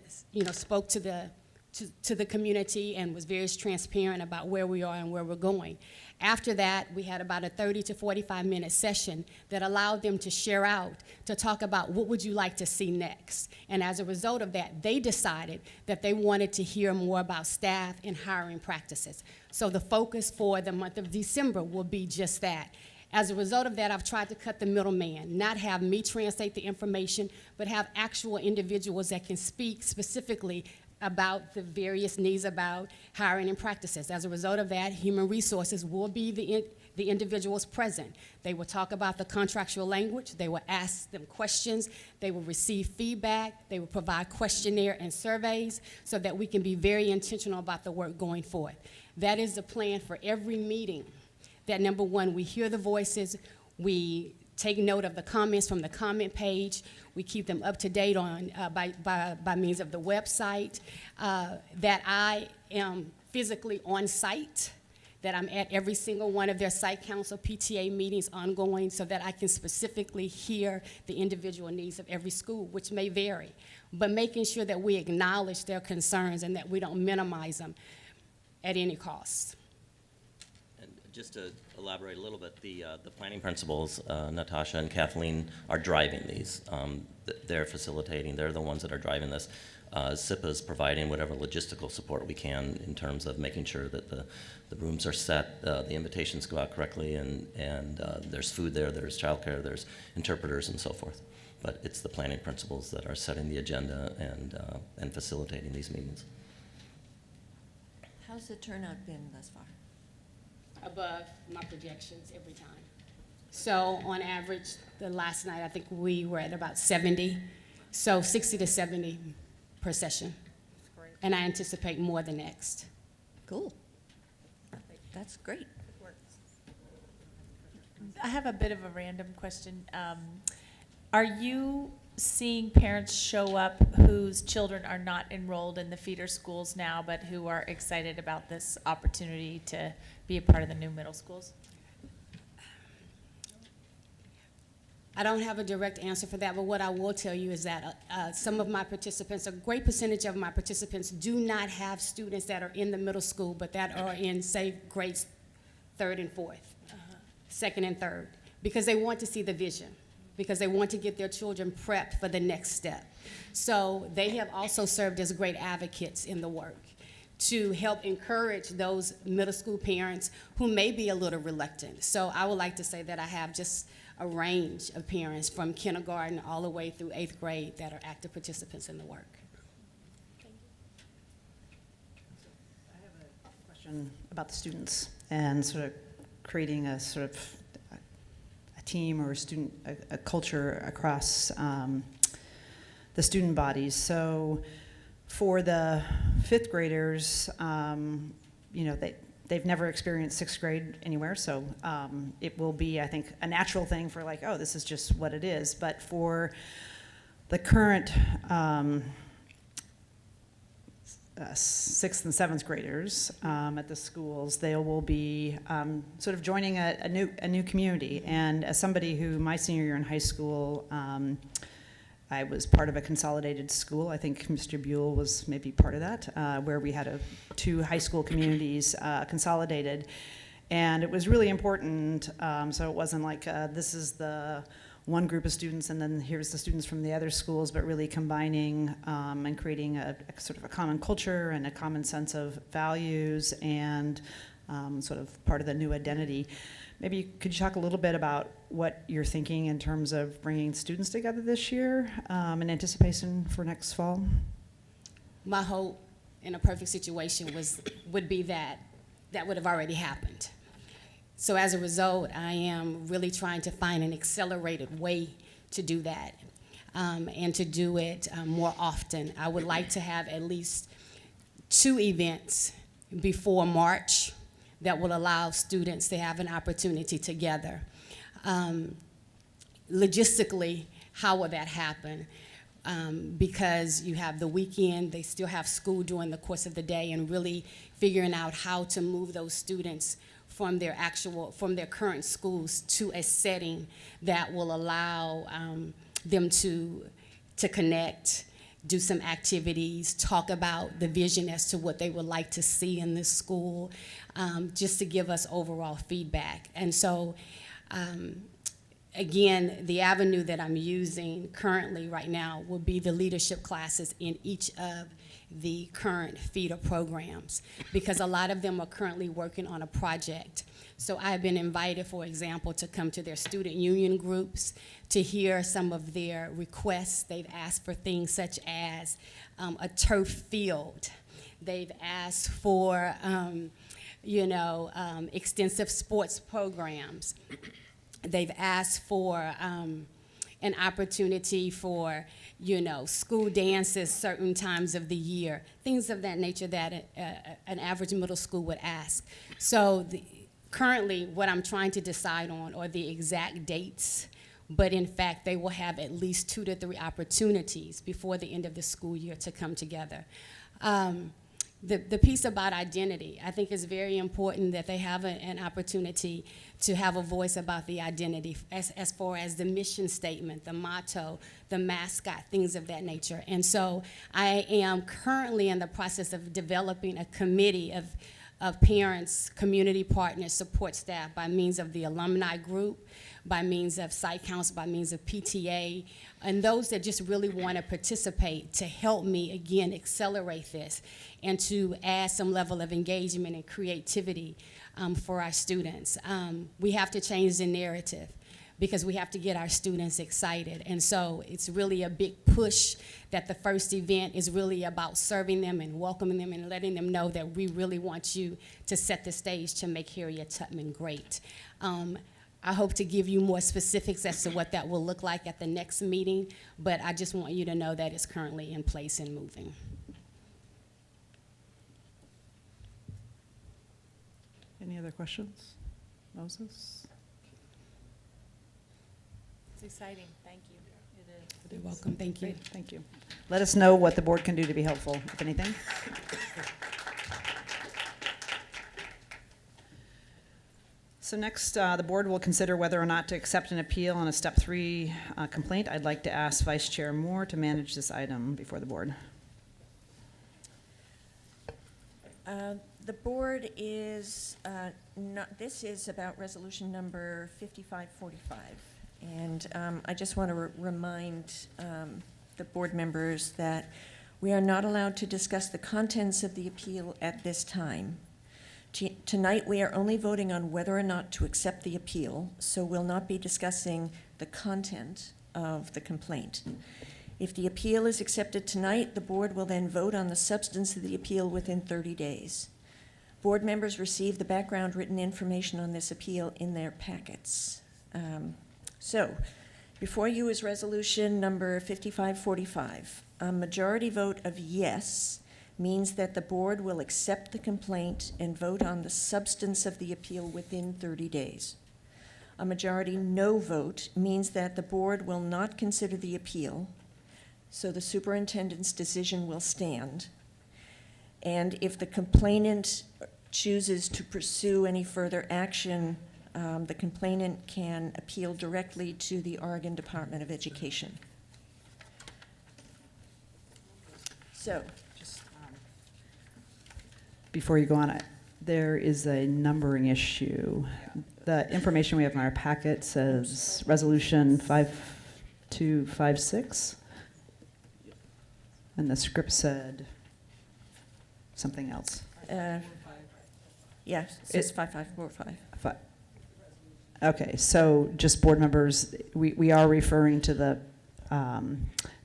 spoke to the community and was very transparent about where we are and where we're going. After that, we had about a 30 to 45-minute session that allowed them to share out, to talk about what would you like to see next. And as a result of that, they decided that they wanted to hear more about staff and hiring practices. So the focus for the month of December will be just that. As a result of that, I've tried to cut the middleman, not have me translate the information, but have actual individuals that can speak specifically about the various needs about hiring and practices. As a result of that, human resources will be the individuals present. They will talk about the contractual language, they will ask them questions, they will receive feedback, they will provide questionnaire and surveys so that we can be very intentional about the work going forward. That is the plan for every meeting. That number one, we hear the voices, we take note of the comments from the comment page. We keep them up to date on by means of the website. That I am physically on site, that I'm at every single one of their site council PTA meetings ongoing so that I can specifically hear the individual needs of every school, which may vary, but making sure that we acknowledge their concerns and that we don't minimize them at any cost. Just to elaborate a little bit, the planning principals, Natasha and Kathleen, are driving these. They're facilitating. They're the ones that are driving this. SIPA is providing whatever logistical support we can in terms of making sure that the rooms are set, the invitations go out correctly, and there's food there, there's childcare, there's interpreters, and so forth. But it's the planning principals that are setting the agenda and facilitating these meetings. How's the turnout been thus far? Above my projections every time. So on average, the last night, I think we were at about 70. So 60 to 70 per session. Great. And I anticipate more the next. Cool. That's great. I have a bit of a random question. Are you seeing parents show up whose children are not enrolled in the feeder schools now, but who are excited about this opportunity to be a part of the new middle schools? I don't have a direct answer for that, but what I will tell you is that some of my participants, a great percentage of my participants, do not have students that are in the middle school, but that are in, say, grades 3rd and 4th, 2nd and 3rd, because they want to see the vision, because they want to get their children prepped for the next step. So they have also served as great advocates in the work to help encourage those middle school parents who may be a little reluctant. So I would like to say that I have just a range of parents from kindergarten all the way through 8th grade that are active participants in the work. I have a question about the students and sort of creating a sort of a team or a culture across the student bodies. So for the 5th graders, they've never experienced 6th grade anywhere, so it will be, I think, a natural thing for like, oh, this is just what it is. But for the current 6th and 7th graders at the schools, they will be sort of joining a new community. And as somebody who, my senior year in high school, I was part of a consolidated school. I think Mr. Buell was maybe part of that, where we had 2 high school communities consolidated. And it was really important, so it wasn't like this is the one group of students and then here's the students from the other schools, but really combining and creating a sort of a common culture and a common sense of values and sort of part of the new identity. Maybe could you talk a little bit about what you're thinking in terms of bringing students together this year in anticipation for next fall? My hope in a perfect situation would be that would have already happened. So as a result, I am really trying to find an accelerated way to do that and to do it more often. I would like to have at least 2 events before March that will allow students to have an opportunity together. Logistically, how will that happen? Because you have the weekend, they still have school during the course of the day, and really figuring out how to move those students from their current schools to a setting that will allow them to connect, do some activities, talk about the vision as to what they would like to see in this school, just to give us overall feedback. And so, again, the avenue that I'm using currently right now will be the leadership classes in each of the current feeder programs, because a lot of them are currently working on a project. So I've been invited, for example, to come to their student union groups to hear some of their requests. They've asked for things such as a turf field. They've asked for, extensive sports programs. They've asked for an opportunity for, school dances certain times of the year, things of that nature that an average middle school would ask. So currently, what I'm trying to decide on are the exact dates, but in fact, they will have at least 2 to 3 opportunities before the end of the school year to come together. The piece about identity, I think is very important that they have an opportunity to have a voice about the identity as far as the mission statement, the motto, the mascot, things of that nature. And so I am currently in the process of developing a committee of parents, community partners, support staff by means of the alumni group, by means of site council, by means of PTA, and those that just really want to participate to help me, again, accelerate this and to add some level of engagement and creativity for our students. We have to change the narrative because we have to get our students excited. And so it's really a big push that the first event is really about serving them and welcoming them and letting them know that we really want you to set the stage to make Harriet Tubman great. I hope to give you more specifics as to what that will look like at the next meeting, but I just want you to know that it's currently in place and moving. Any other questions? Moses? It's exciting. Thank you. It is. You're welcome. Thank you. Great, thank you. Let us know what the board can do to be helpful, if anything. So next, the board will consider whether or not to accept an appeal on a Step 3 complaint. I'd like to ask Vice Chair Moore to manage this item before the board. The board is this is about resolution number 5545. And I just want to remind the board members that we are not allowed to discuss the contents of the appeal at this time. Tonight, we are only voting on whether or not to accept the appeal, so we'll not be discussing the content of the complaint. If the appeal is accepted tonight, the board will then vote on the substance of the appeal within 30 days. Board members receive the background written information on this appeal in their packets. So, before you is resolution number 5545. A majority vote of yes means that the board will accept the complaint and vote on the substance of the appeal within 30 days. A majority no vote means that the board will not consider the appeal, so the superintendent's decision will stand. And if the complainant chooses to pursue any further action, the complainant can appeal directly to the Oregon Department of Education. So, Before you go on, there is a numbering issue. the information we have in our packet says Resolution 5256, and the script said something else. Yeah, it says 5545. Okay, so just board members, we are referring to the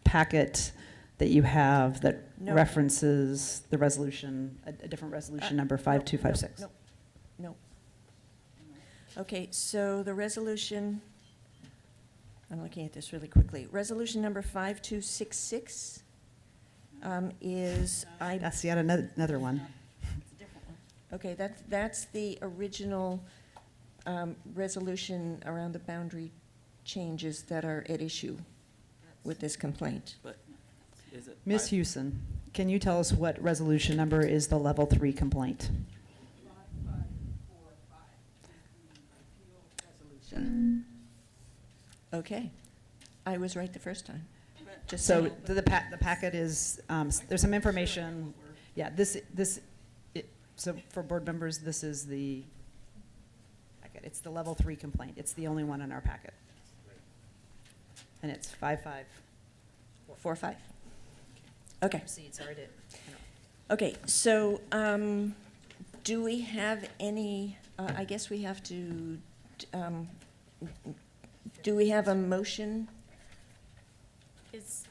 packet that you have that No. references the resolution, a different resolution number 5256. No. Okay, so the resolution, I'm looking at this really quickly. Resolution number 5266 is, That's yet another one. okay, that's the original resolution around the boundary changes that are at issue with this complaint. But is it? Ms. Houston, can you tell us what resolution number is the level 3 complaint? Okay, I was right the first time. Just So saying. the packet is, there's some information, yeah, so for board members, this is the packet. It's the level 3 complaint. It's the only one in our packet. And it's 5545. Okay. Sorry to. Okay, so do we have any, I guess we have to, do we have a motion? Is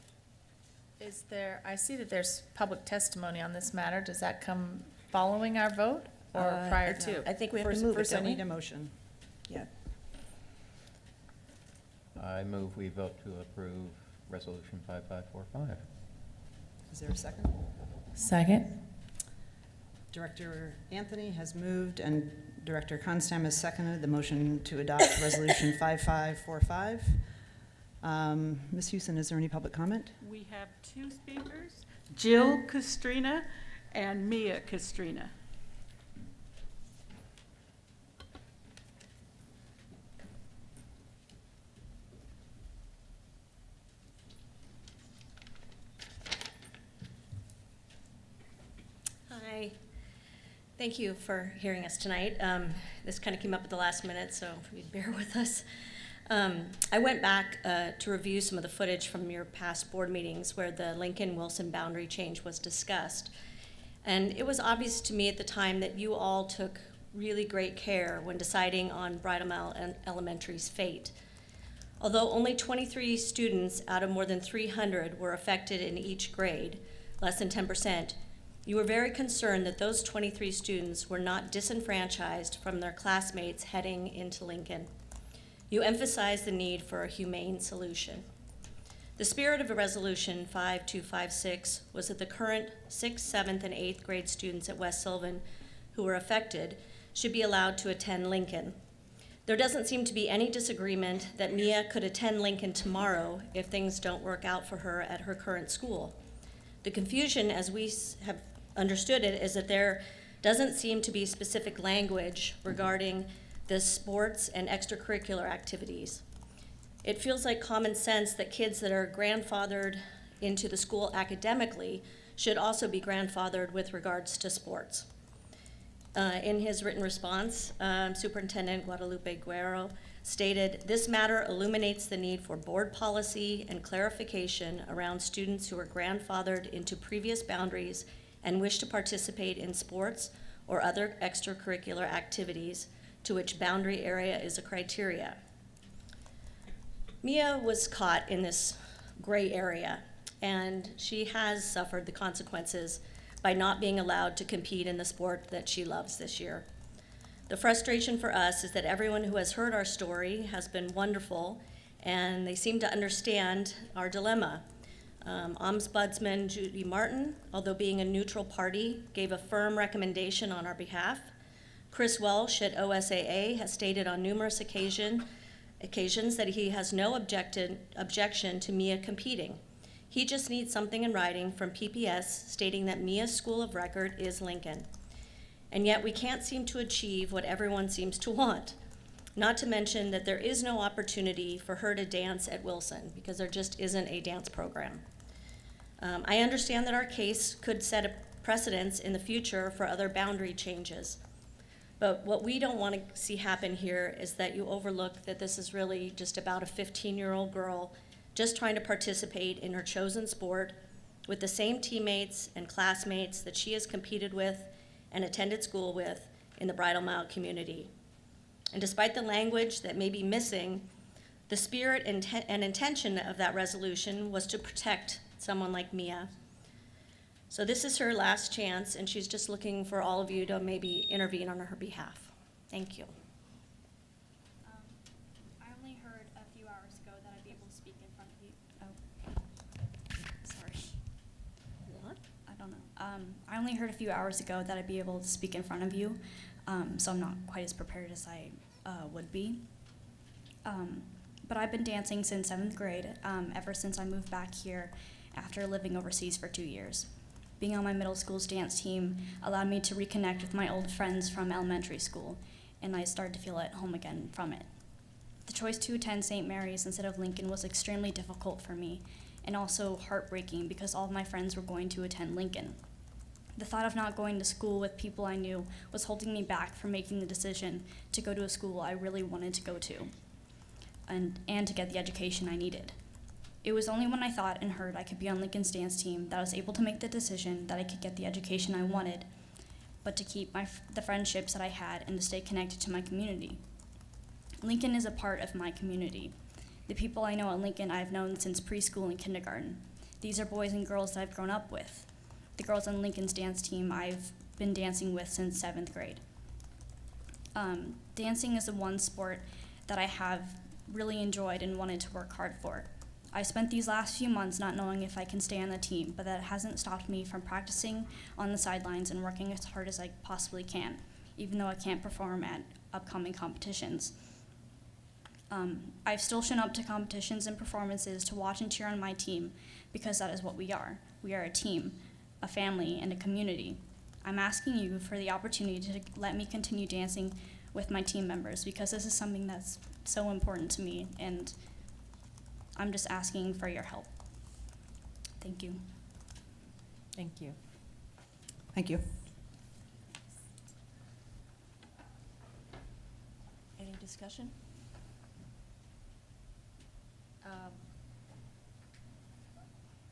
there, I see that there's public testimony on this matter. Does that come following our vote or prior to? I think we have First, to move it, first I don't we? need a motion. Yeah. I move we vote to approve Resolution 5545. Is there a second? Second. Director Anthony has moved and Director Constam has seconded the motion to adopt Resolution 5545. Ms. Houston, is there any public comment? We have two speakers, Jill Castrina and Mia Castrina. Hi. Thank you for hearing us tonight. This kind of came up at the last minute, so if you'd bear with us. I went back to review some of the footage from your past board meetings where the Lincoln-Wilson boundary change was discussed. And it was obvious to me at the time that you all took really great care when deciding on Bridal Elementary's fate. Although only 23 students out of more than 300 were affected in each grade, less than 10%, you were very concerned that those 23 students were not disenfranchised from their classmates heading into Lincoln. You emphasized the need for a humane solution. The spirit of a resolution 5256 was that the current 6th, 7th, and 8th grade students at West Sylvan who were affected should be allowed to attend Lincoln. There doesn't seem to be any disagreement that Mia could attend Lincoln tomorrow if things don't work out for her at her current school. The confusion, as we have understood it, is that there doesn't seem to be specific language regarding the sports and extracurricular activities. It feels like common sense that kids that are grandfathered into the school academically should also be grandfathered with regards to sports. In his written response, Superintendent Guadalupe Guerrero stated, "This matter illuminates the need for board policy and clarification around students who are grandfathered into previous boundaries and wish to participate in sports or other extracurricular activities to which boundary area is a criteria." Mia was caught in this gray area, and she has suffered the consequences by not being allowed to compete in the sport that she loves this year. The frustration for us is that everyone who has heard our story has been wonderful, and they seem to understand our dilemma. Ombudsman Judy Martin, although being a neutral party, gave a firm recommendation on our behalf. Chris Welsh at OSAA has stated on numerous occasions that he has no objection to Mia competing. He just needs something in writing from PPS stating that Mia's school of record is Lincoln. And yet we can't seem to achieve what everyone seems to want. Not to mention that there is no opportunity for her to dance at Wilson because there just isn't a dance program. I understand that our case could set a precedence in the future for other boundary changes. But what we don't want to see happen here is that you overlook that this is really just about a 15-year-old girl just trying to participate in her chosen sport with the same teammates and classmates that she has competed with and attended school with in the Bridal Mile community. And despite the language that may be missing, the spirit and intention of that resolution was to protect someone like Mia. So this is her last chance, and she's just looking for all of you to maybe intervene on her behalf. Thank you. I only heard a few hours ago that I'd be able to speak in front of you. Oh, sorry. What? I don't know. I only heard a few hours ago that I'd be able to speak in front of you, so I'm not quite as prepared as I would be. But I've been dancing since 7th grade, ever since I moved back here after living overseas for 2 years. Being on my middle school's dance team allowed me to reconnect with my old friends from elementary school, and I started to feel at home again from it. The choice to attend St. Mary's instead of Lincoln was extremely difficult for me, and also heartbreaking because all of my friends were going to attend Lincoln. The thought of not going to school with people I knew was holding me back from making the decision to go to a school I really wanted to go to, and to get the education I needed. It was only when I thought and heard I could be on Lincoln's dance team that I was able to make the decision that I could get the education I wanted, but to keep the friendships that I had and to stay connected to my community. Lincoln is a part of my community. The people I know at Lincoln I've known since preschool and kindergarten. These are boys and girls that I've grown up with. The girls on Lincoln's dance team I've been dancing with since 7th grade. Dancing is the one sport that I have really enjoyed and wanted to work hard for. I spent these last few months not knowing if I can stay on the team, but that hasn't stopped me from practicing on the sidelines and working as hard as I possibly can, even though I can't perform at upcoming competitions. I've still shown up to competitions and performances to watch and cheer on my team because that is what we are. We are a team, a family, and a community. I'm asking you for the opportunity to let me continue dancing with my team members because this is something that's so important to me, and I'm just asking for your help. Thank you. Thank you. Thank you. Any discussion?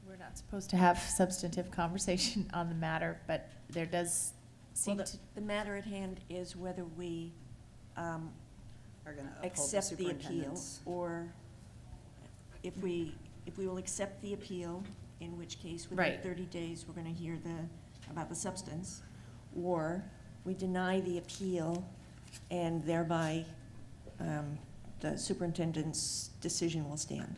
We're not supposed to have substantive conversation on the matter, but there does seem Well, to. the matter at hand is whether we Are going to uphold the accept the appeal, superintendent's. or if we will accept the appeal, in which case within Right. 30 days, we're going to hear about the substance, or we deny the appeal, and thereby the superintendent's decision will stand.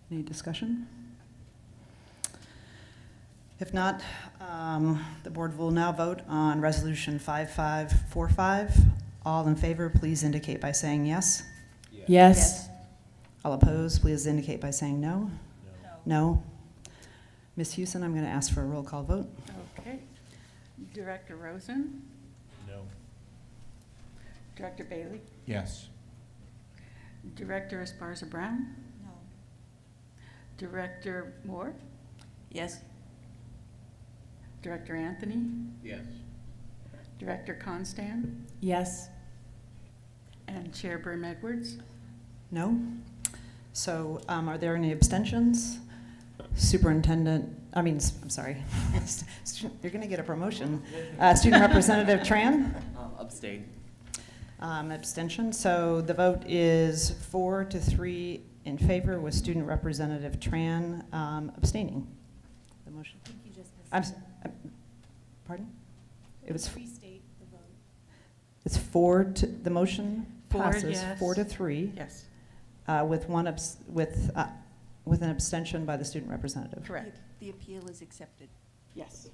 Any discussion? If not, the board will now vote on Resolution 5545. All in favor, please indicate by saying yes. Yes. All opposed, please indicate by saying no. No. Ms. Houston, I'm going to ask for a roll call vote. Okay. Director Rosen? No. Director Bailey? Yes. Director Esparza Brown? No. Director Moore? Yes? Director Anthony? Yes. Director Constan? Yes. And Chair Brim Edwards? No. So are there any abstentions? Superintendent, I'm sorry. You're going to get a promotion. Student Representative Tran? Abstain. Abstention. So the vote is 4-3 in favor with Student Representative Tran abstaining. The motion. I think you just Pardon? It was. restate the vote. It's 4 to the motion passes yes. 4-3. Yes. With with an abstention by the student representative. Correct. The appeal is accepted. Yes.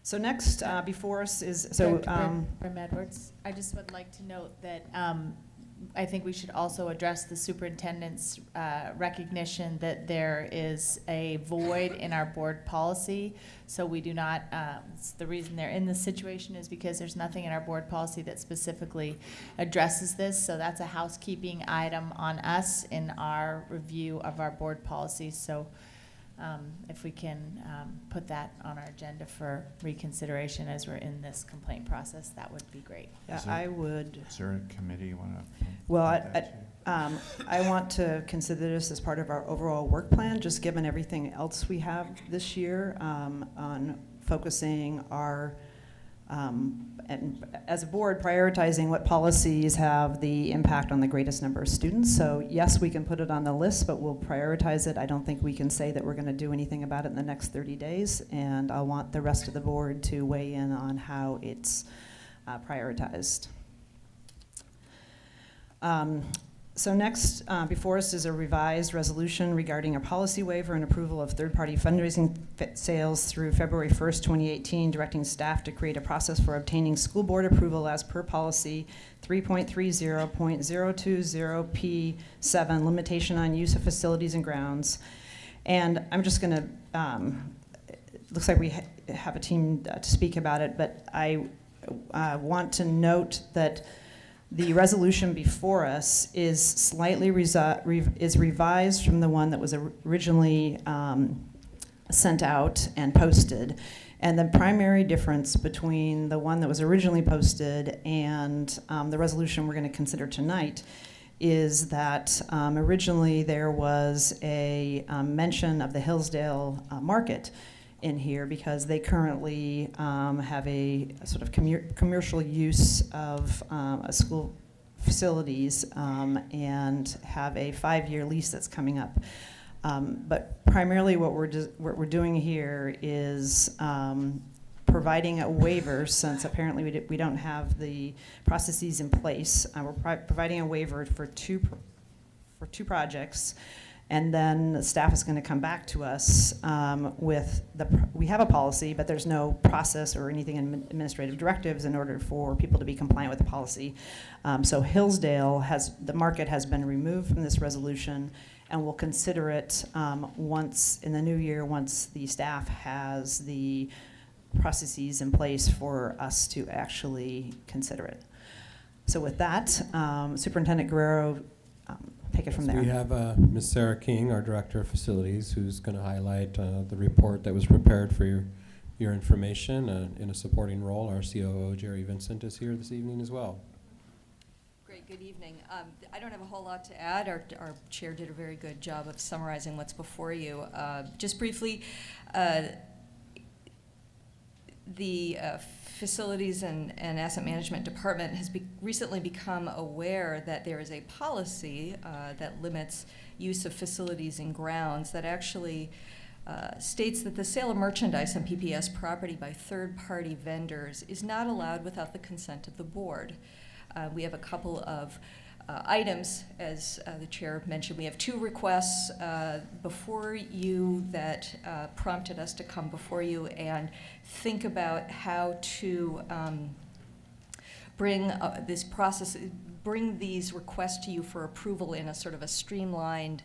So next before us is Brim Edwards, I just would like to note that I think we should also address the superintendent's recognition that there is a void in our board policy. So we do not, the reason they're in this situation is because there's nothing in our board policy that specifically addresses this. So that's a housekeeping item on us in our review of our board policy. So If we can put that on our agenda for reconsideration as we're in this complaint process, that would be great. Yeah, I would. Is there a committee you want to? Well, I want to consider this as part of our overall work plan, just given everything else we have this year on focusing our, and as a board, prioritizing what policies have the impact on the greatest number of students. So yes, we can put it on the list, but we'll prioritize it. I don't think we can say that we're going to do anything about it in the next 30 days, and I want the rest of the board to weigh in on how it's prioritized. So next before us is a revised resolution regarding a policy waiver and approval of third-party fundraising sales through February 1st, 2018, directing staff to create a process for obtaining school board approval as per policy 3.30.020P7, limitation on use of facilities and grounds. And I'm just going to, looks like we have a team to speak about it, but I want to note that the resolution before us is slightly revised from the one that was originally sent out and posted. And the primary difference between the one that was originally posted and the resolution we're going to consider tonight is that originally there was a mention of the Hillsdale market in here because they currently have a sort of commercial use of school facilities and have a 5-year lease that's coming up. But primarily what we're doing here is providing a waiver, since apparently we don't have the processes in place. We're providing a waiver for two projects. And then the staff is going to come back to us with we have a policy, but there's no process or anything in administrative directives in order for people to be compliant with the policy. So Hillsdale the market has been removed from this resolution, and we'll consider it once in the new year, once the staff has the processes in place for us to actually consider it. So with that, Superintendent Guerrero, take it from there. We have Ms. Sarah King, our Director of Facilities, who's going to highlight the report that was prepared for your information in a supporting role. Our COO, Jerry Vincent, is here this evening as well. Great, good evening. I don't have a whole lot to add. Our chair did a very good job of summarizing what's before you. Just briefly, the Facilities and Asset Management Department has recently become aware that there is a policy that limits use of facilities and grounds that actually states that the sale of merchandise on PPS property by third-party vendors is not allowed without the consent of the board. We have a couple of items, as the chair mentioned. We have 2 requests before you that prompted us to come before you and think about how to bring this process, bring these requests to you for approval in a sort of a streamlined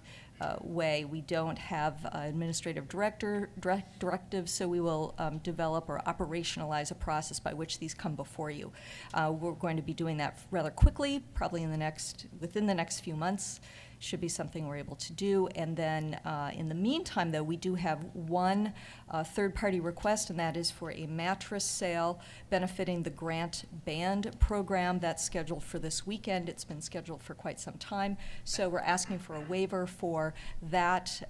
way. We don't have administrative directives, so we will develop or operationalize a process by which these come before you. We're going to be doing that rather quickly, probably within the next few months. Should be something we're able to do. And then in the meantime, though, we do have one third-party request, and that is for a mattress sale benefiting the Grant Band program that's scheduled for this weekend. It's been scheduled for quite some time. So we're asking for a waiver for that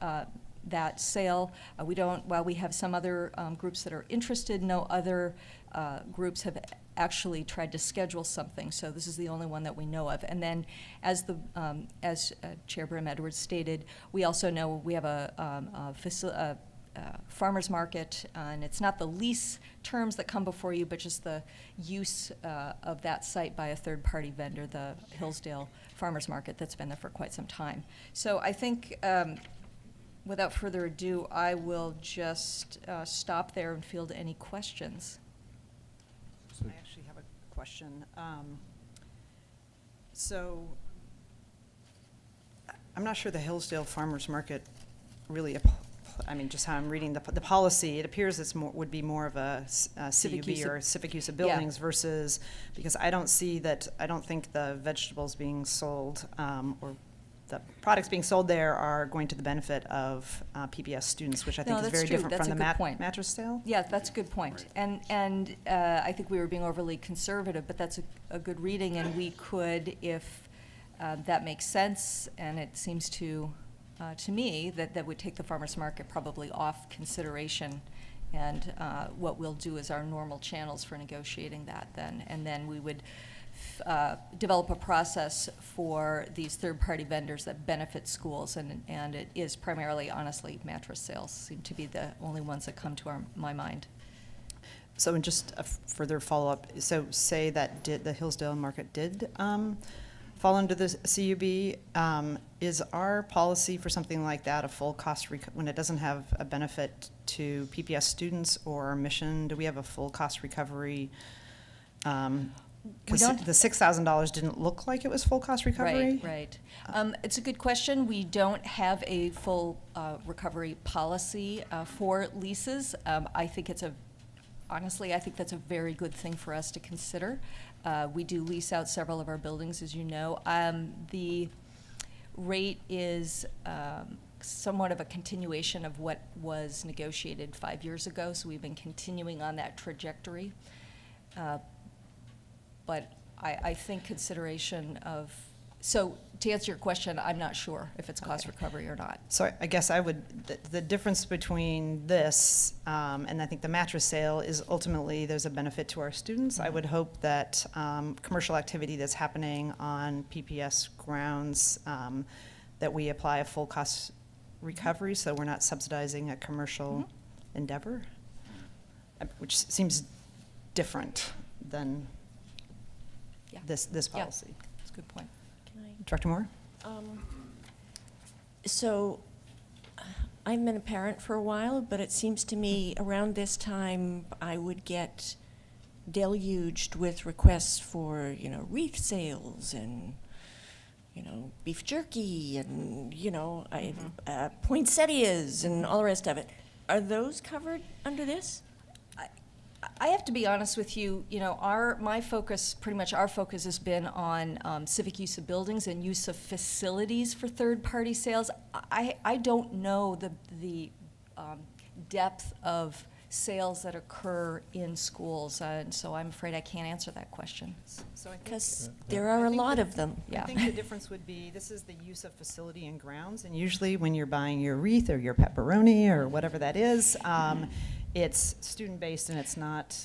sale. While we have some other groups that are interested, no other groups have actually tried to schedule something, so this is the only one that we know of. And then, as Chair Brim Edwards stated, we also know we have a farmer's market, and it's not the lease terms that come before you, but just the use of that site by a third-party vendor, the Hillsdale Farmer's Market that's been there for quite some time. So I think, without further ado, I will just stop there and field any questions. I actually have a question. So I'm not sure the Hillsdale Farmers Market really, just how I'm reading the policy, it appears would be more of a Civic CUB use or of- civic use of buildings versus, because I don't think the vegetables being sold or the products being sold there are going to the benefit of PBS students, which I think No, is that's very true. different That's from a the good point. mattress sale. Yeah, that's a good point. And I think we were being overly conservative, but that's a good reading, and we could, if that makes sense, and it seems to me, that would take the farmer's market probably off consideration. And what we'll do is our normal channels for negotiating that then. And then we would develop a process for these third-party vendors that benefit schools. And it is primarily, honestly, mattress sales seem to be the only ones that come to my mind. So in just a further follow-up, so say that the Hillsdale market did fall under the CUB, is our policy for something like that a full cost, when it doesn't have a benefit to PPS students or our mission, do we have a full cost recovery? Because the $6,000 didn't look like it was full cost recovery. Right. It's a good question. We don't have a full recovery policy for leases. Honestly, I think that's a very good thing for us to consider. We do lease out several of our buildings, as you know. The rate is somewhat of a continuation of what was negotiated 5 years ago, so we've been continuing on that trajectory. But I think consideration of, so to answer your question, I'm not sure if it's cost recovery or not. So I guess I would, the difference between this and I think the mattress sale is ultimately there's a benefit to our students. I would hope that commercial activity that's happening on PPS grounds, that we apply a full cost recovery, so we're not subsidizing a commercial endeavor, which seems different than this policy. Yeah, that's a good point. Director Moore? So I've been a parent for a while, but it seems to me around this time I would get deluged with requests for, wreath sales and, beef jerky and, poinsettias and all the rest of it. Are those covered under this? I have to be honest with you, my focus, pretty much our focus has been on civic use of buildings and use of facilities for third-party sales. I don't know the depth of sales that occur in schools, and so I'm afraid I can't answer that question. Because there are a lot of them. I think the difference would be, this is the use of facility and grounds, and usually when you're buying your wreath or your pepperoni or whatever that is, it's student-based and it's not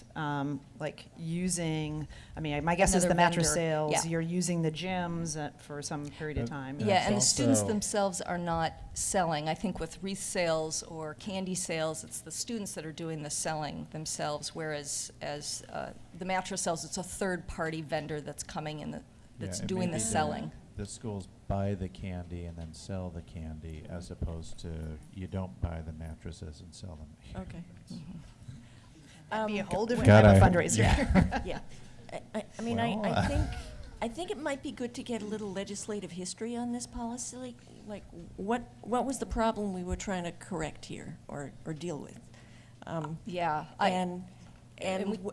like using, my guess is the mattress sales, you're using the gyms for some period of time. Yeah, and the students themselves are not selling. I think with wreath sales or candy sales, it's the students that are doing the selling themselves, whereas the mattress sales, it's a third-party vendor that's coming in, that's doing the selling. The schools buy the candy and then sell the candy, as opposed to you don't buy the mattresses and sell them. Okay. That'd be a whole different type of fundraiser. Yeah. I think it might be good to get a little legislative history on this policy. Like what was the problem we were trying to correct here or deal with?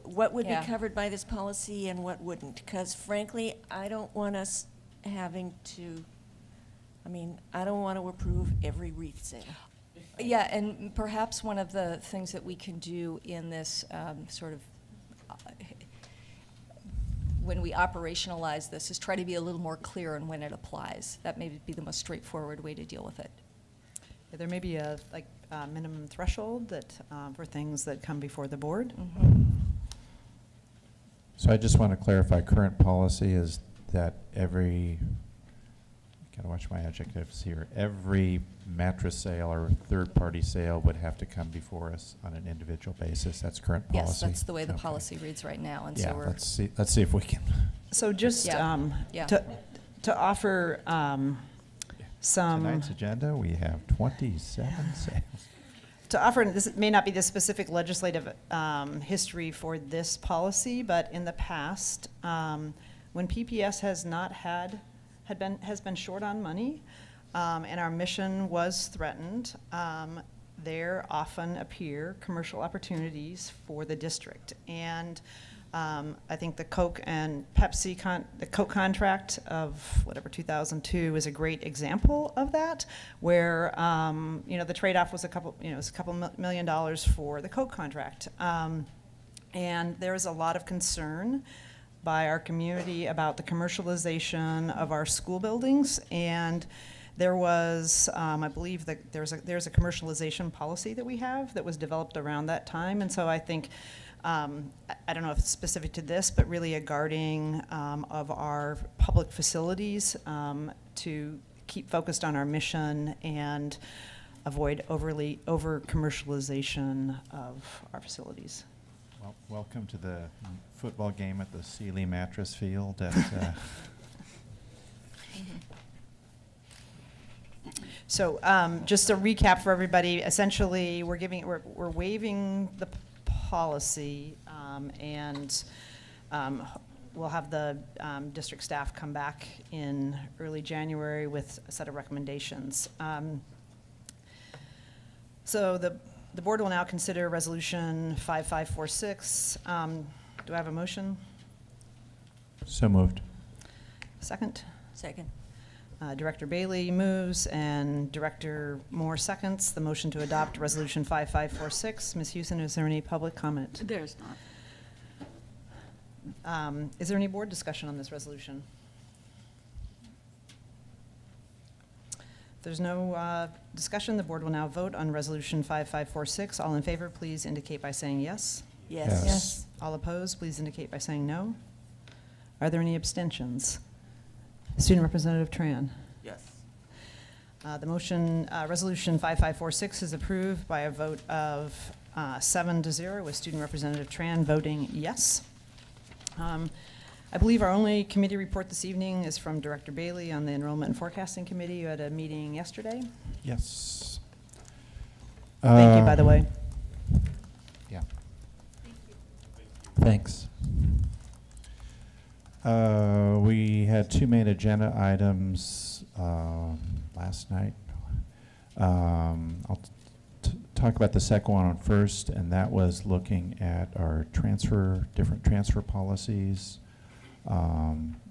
What would be covered by this policy and what wouldn't? Because frankly, I don't want us having to, I don't want to approve every wreath sale. Yeah, and perhaps one of the things that we can do in this when we operationalize this is try to be a little more clear on when it applies. That may be the most straightforward way to deal with it. Yeah, there may be a minimum threshold that for things that come before the board. So I just want to clarify, current policy is that gotta watch my adjectives here, every mattress sale or third-party sale would have to come before us on an individual basis. That's current policy? Yes, that's the way the policy reads right now, and so we're... let's see if we can... So just to offer some... Tonight's agenda, we have 27 sales. To offer, this may not be the specific legislative history for this policy, but in the past, when PPS has been short on money, and our mission was threatened, there often appear commercial opportunities for the district. And I think the Coke and Pepsi the Coke contract of whatever 2002 is a great example of that, where the trade-off was a couple $2 million for the Coke contract, and there is a lot of concern by our community about the commercialization of our school buildings, and there was, I believe that there's a commercialization policy that we have that was developed around that time, and so I think. I don't know if it's specific to this, but really a guarding of our public facilities to keep focused on our mission and avoid over-commercialization of our facilities. Well, welcome to the football game at the Sealy Mattress Field at So just a recap for everybody, essentially we're waiving the policy, and we'll have the district staff come back in early January with a set of recommendations. So the board will now consider Resolution 5546. Do I have a motion? So moved. Second? Second. Director Bailey moves and Director Moore seconds the motion to adopt Resolution 5546. Ms. Houston, is there any public comment? There's not. Is there any board discussion on this resolution? If there's no discussion, the board will now vote on Resolution 5546. All in favor, please indicate by saying yes. Yes. Yes. All opposed, please indicate by saying no. Are there any abstentions? Student Representative Tran. Yes. The motion, Resolution 5546 is approved by a vote of 7-0 with Student Representative Tran voting yes. I believe our only committee report this evening is from Director Bailey on the Enrollment and Forecasting Committee. You had a meeting yesterday. Yes. Thank you, by the way. Yeah. Thanks. We had two main agenda items last night. I'll talk about the second one first, and that was looking at our different transfer policies.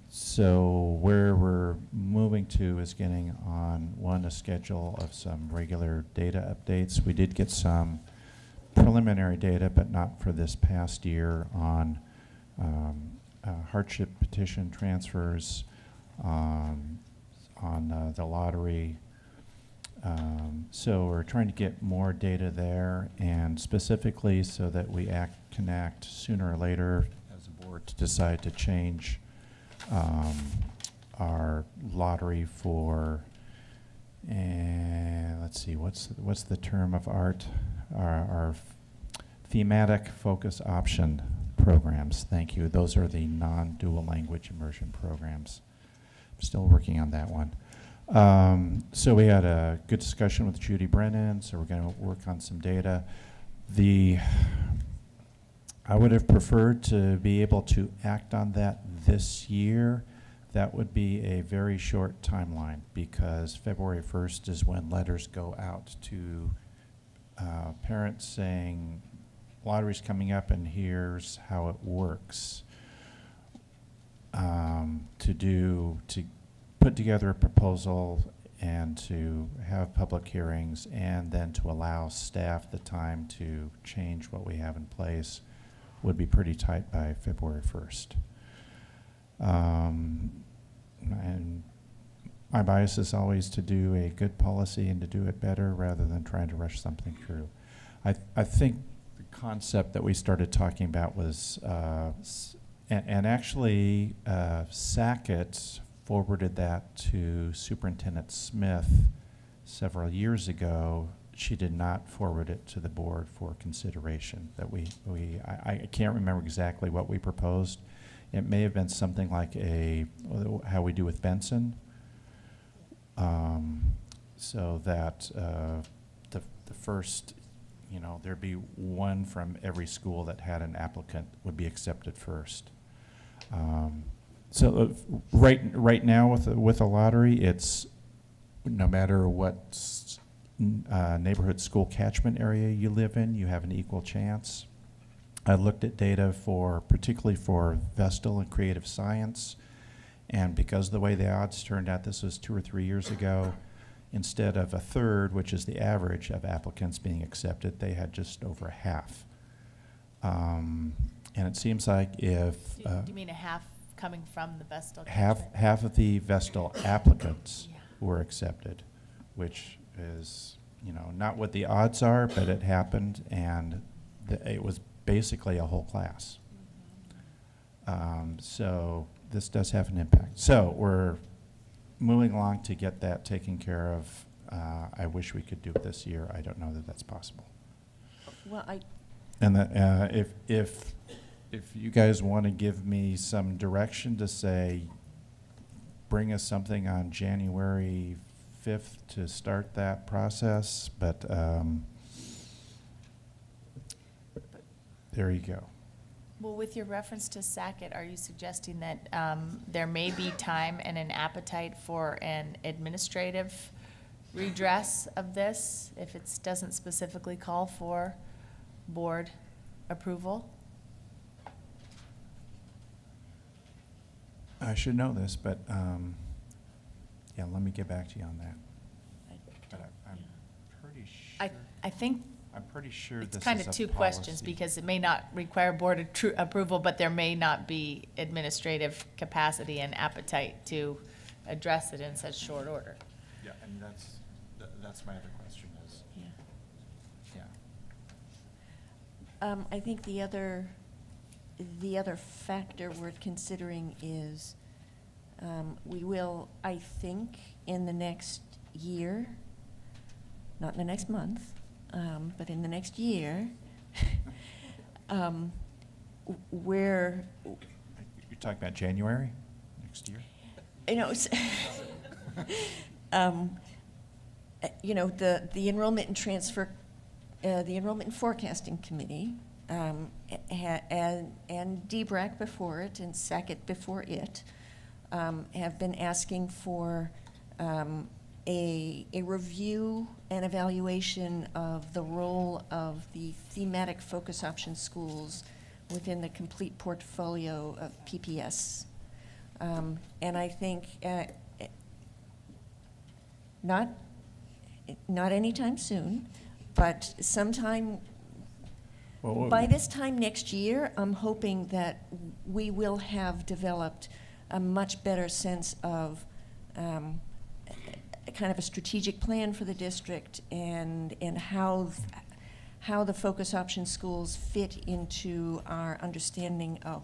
So where we're moving to is getting on a schedule of some regular data updates. We did get some preliminary data, but not for this past year, on hardship petition transfers, on the lottery. So we're trying to get more data there, and specifically so that we can act sooner or later as a board to decide to change our lottery for, and let's see, what's the term of art? Our thematic focus option programs. Thank you. Those are the non-dual language immersion programs. I'm still working on that one. So we had a good discussion with Judy Brennan, so we're going to work on some data. I would have preferred to be able to act on that this year. That would be a very short timeline, because February 1st is when letters go out to parents saying, lottery's coming up and here's how it works. To put together a proposal and to have public hearings, and then to allow staff the time to change what we have in place would be pretty tight by February 1st. And my bias is always to do a good policy and to do it better rather than trying to rush something through. I think the concept that we started talking about was, and actually Sackett forwarded that to Superintendent Smith several years ago. She did not forward it to the board for consideration. I can't remember exactly what we proposed. It may have been something like how we do with Benson, so that the first, there'd be one from every school that had an applicant would be accepted first. So right now with a lottery, it's no matter what neighborhood school catchment area you live in, you have an equal chance. I looked at data particularly for Vestal and creative science, and because of the way the odds turned out, this was 2 or 3 years ago, instead of a third, which is the average of applicants being accepted, they had just over half. And it seems like if Do you mean a half coming from the Vestal? half of the Vestal applicants were accepted, which is, not what the odds are, but it happened, and it was basically a whole class. So this does have an impact. So we're moving along to get that taken care of. I wish we could do it this year. I don't know that that's possible. Well, And that, if you guys want to give me some direction to say, bring us something on January 5th to start that process, but there you go. Well, with your reference to Sackett, are you suggesting that there may be time and an appetite for an administrative redress of this if it doesn't specifically call for board approval? I should know this, but yeah, let me get back to you on that. But I'm pretty sure. I think I'm pretty sure it's this kind is of a two questions, policy. because it may not require board approval, but there may not be administrative capacity and appetite to address it in such short order. Yeah, and that's my other question is, yeah. I think the other factor worth considering is we will, I think, in the next year, not in the next month, but in the next year, where You're talking about January next year? The enrollment and transfer, the enrollment and forecasting committee, and DBRAC before it and Sackett before it, have been asking for a review and evaluation of the role of the thematic focus option schools within the complete portfolio of PPS. And I think not anytime soon, but sometime by this time next year, I'm hoping that we will have developed a much better sense of kind of a strategic plan for the district and how the focus option schools fit into our understanding of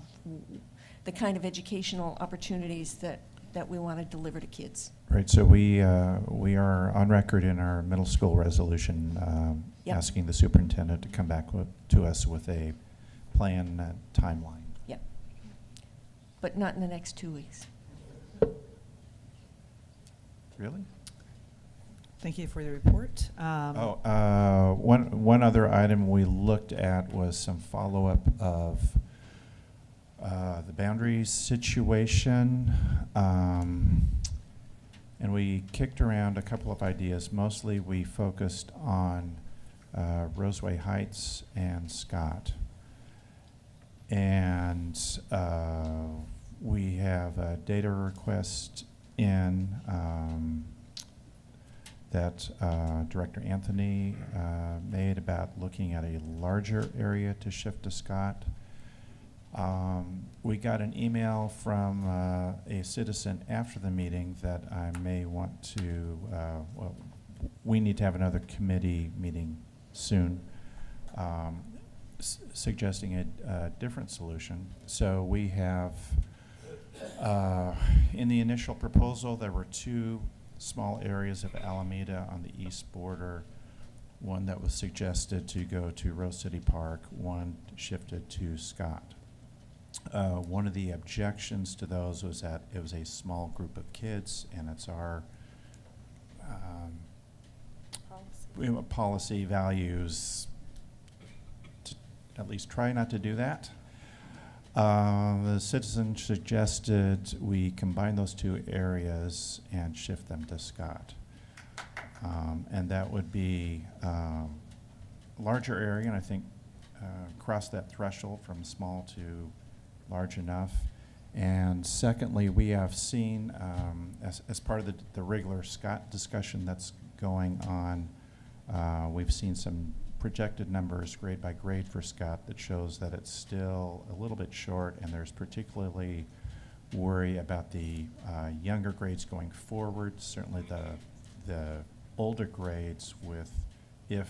the kind of educational opportunities that we want to deliver to kids. Right, so we are on record in our middle school resolution Yep. asking the superintendent to come back to us with a plan timeline. Yep. But not in the next 2 weeks. Really? Thank you for the report. One other item we looked at was some follow-up of the boundaries situation. And we kicked around a couple of ideas. Mostly we focused on Roseway Heights and Scott. And we have a data request in that Director Anthony made about looking at a larger area to shift to Scott. We got an email from a citizen after the meeting that I may want to, well, we need to have another committee meeting soon, suggesting a different solution. So we have, in the initial proposal, there were 2 small areas of Alameda on the east border, one that was suggested to go to Rose City Park, one shifted to Scott. One of the objections to those was that it was a small group of kids, and it's our policy values to at least try not to do that. The citizen suggested we combine those 2 areas and shift them to Scott. And that would be a larger area, and I think crossed that threshold from small to large enough. And secondly, we have seen, as part of the regular Scott discussion that's going on, we've seen some projected numbers grade by grade for Scott that shows that it's still a little bit short, and there's particularly worry about the younger grades going forward. Certainly the older grades if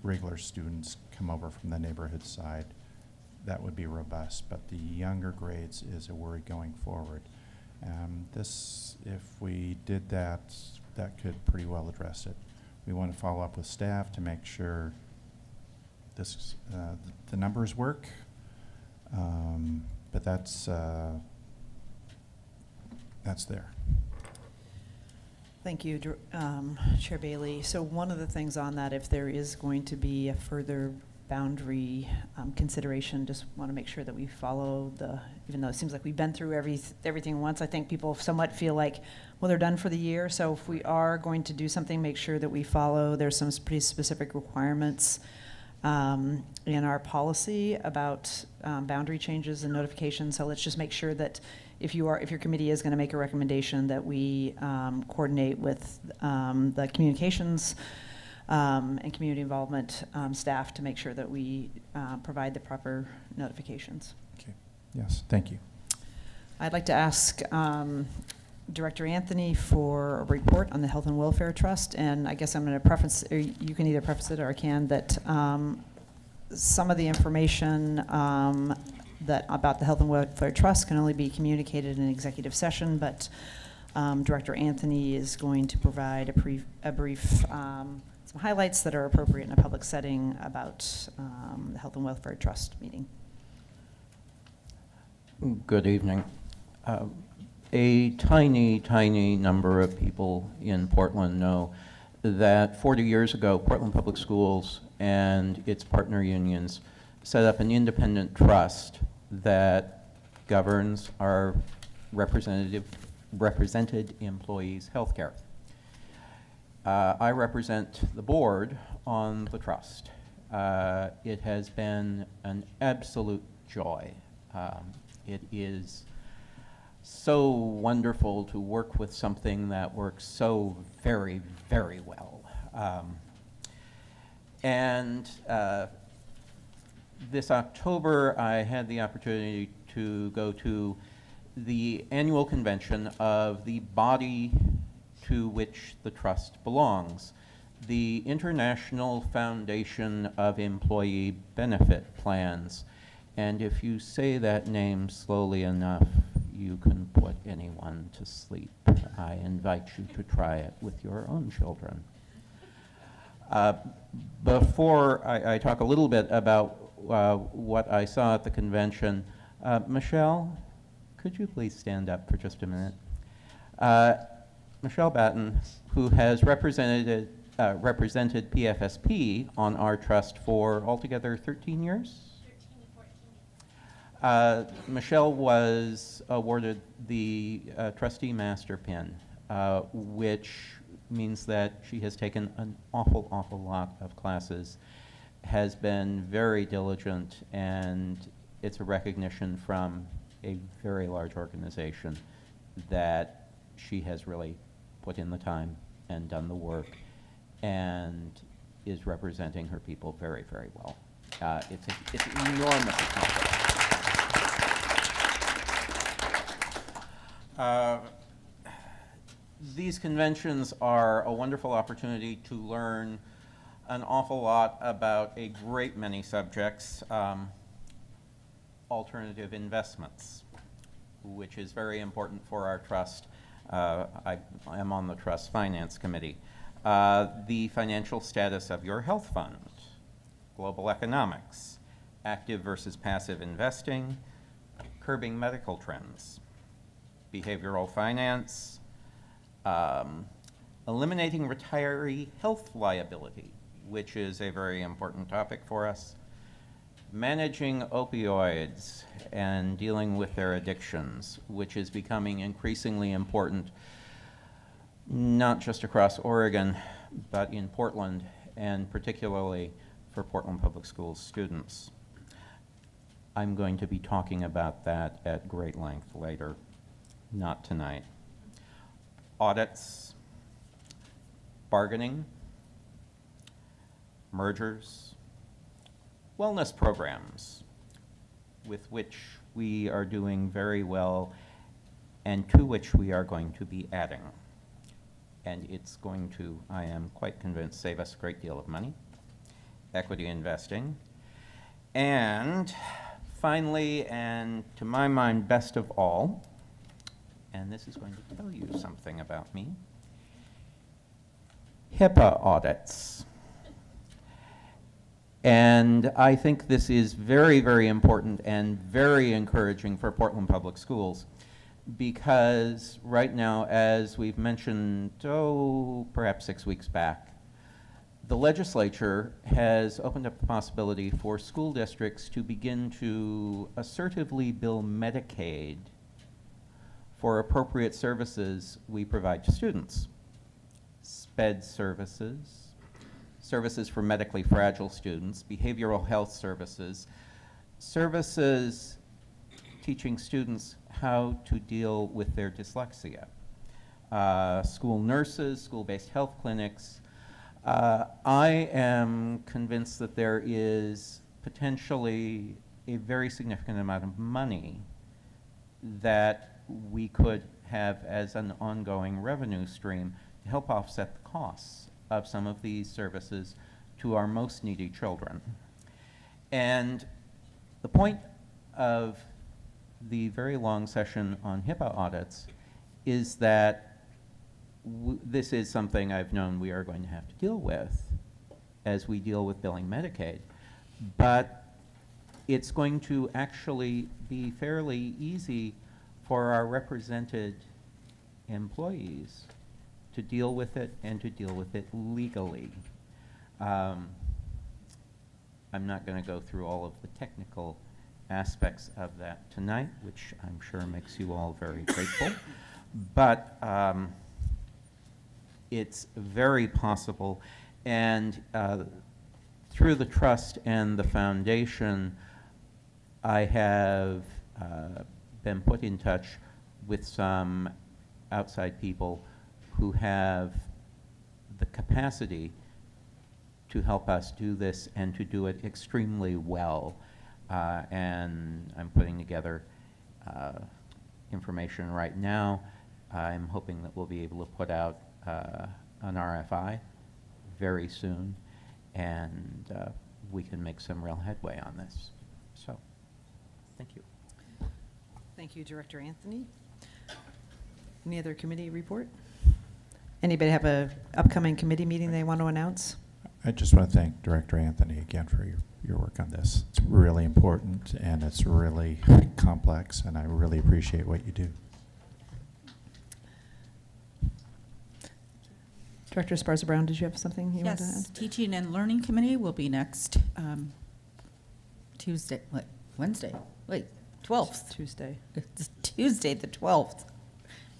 regular students come over from the neighborhood side, that would be robust, but the younger grades is a worry going forward. If we did that, that could pretty well address it. We want to follow up with staff to make sure the numbers work, but that's there. Thank you, Chair Bailey. So one of the things on that, if there is going to be a further boundary consideration, just want to make sure that we follow even though it seems like we've been through everything once, I think people somewhat feel like, well, they're done for the year. So if we are going to do something, make sure that we follow. There's some pretty specific requirements in our policy about boundary changes and notifications. So let's just make sure that if your committee is going to make a recommendation, that we coordinate with the communications and community involvement staff to make sure that we provide the proper notifications. Okay. Yes, thank you. I'd like to ask Director Anthony for a report on the Health and Welfare Trust, and I guess I'm going to preface, or you can either preface it or I can, that some of the information that about the Health and Welfare Trust can only be communicated in executive session, but Director Anthony is going to provide a brief some highlights that are appropriate in a public setting about the Health and Welfare Trust meeting. Good evening. A tiny number of people in Portland know that 40 years ago, Portland Public Schools and its partner unions set up an independent trust that governs our represented employees' health care. I represent the board on the trust. It has been an absolute joy. It is so wonderful to work with something that works so very, very well. This October, I had the opportunity to go to the annual convention of the body to which the trust belongs, the International Foundation of Employee Benefit Plans. And if you say that name slowly enough, you can put anyone to sleep. I invite you to try it with your own children. Before I talk a little bit about what I saw at the convention, Michelle, could you please stand up for just a minute? Michelle Batten, who has represented PFSP on our trust for altogether 13 years? 13 to 14. Michelle was awarded the trustee master pin, which means that she has taken an awful lot of classes, has been very diligent, and it's a recognition from a very large organization that she has really put in the time and done the work and is representing her people very, very well. It's an enormous accomplishment. These conventions are a wonderful opportunity to learn an awful lot about a great many subjects. Alternative investments, which is very important for our trust. I am on the Trust Finance Committee. The financial status of your health fund, global economics, active versus passive investing, curbing medical trends, behavioral finance, eliminating retiree health liability, which is a very important topic for us, managing opioids and dealing with their addictions, which is becoming increasingly important, not just across Oregon, but in Portland, and particularly for Portland Public Schools students. I'm going to be talking about that at great length later, not tonight. Audits, bargaining, mergers, wellness programs, with which we are doing very well and to which we are going to be adding. And it's going to, I am quite convinced, save us a great deal of money. Equity investing. And finally, and to my mind, best of all, and this is going to tell you something about me, HIPAA audits. And I think this is very, very important and very encouraging for Portland Public Schools, because right now, as we've mentioned, perhaps 6 weeks back, the legislature has opened up the possibility for school districts to begin to assertively bill Medicaid for appropriate services we provide to students. SPED services, services for medically fragile students, behavioral health services, services teaching students how to deal with their dyslexia, school nurses, school-based health clinics. I am convinced that there is potentially a very significant amount of money that we could have as an ongoing revenue stream to help offset the costs of some of these services to our most needy children. And the point of the very long session on HIPAA audits is that this is something I've known we are going to have to deal with as we deal with billing Medicaid, but it's going to actually be fairly easy for our represented employees to deal with it and to deal with it legally. I'm not going to go through all of the technical aspects of that tonight, which I'm sure makes you all very grateful, but it's very possible, and through the trust and the foundation, I have been put in touch with some outside people who have the capacity to help us do this and to do it extremely well. And I'm putting together information right now. I'm hoping that we'll be able to put out an RFI very soon, and we can make some real headway on this. So, thank you. Thank you, Director Anthony. Any other committee report? Anybody have a upcoming committee meeting they want to announce? I just want to thank Director Anthony again for your work on this. It's really important and it's really complex, and I really appreciate what you do. Director Esparza-Brown, did you have something you wanted to Yes, add? Teaching and Learning Committee will be next Wednesday, 12th. Tuesday. It's Tuesday, the 12th.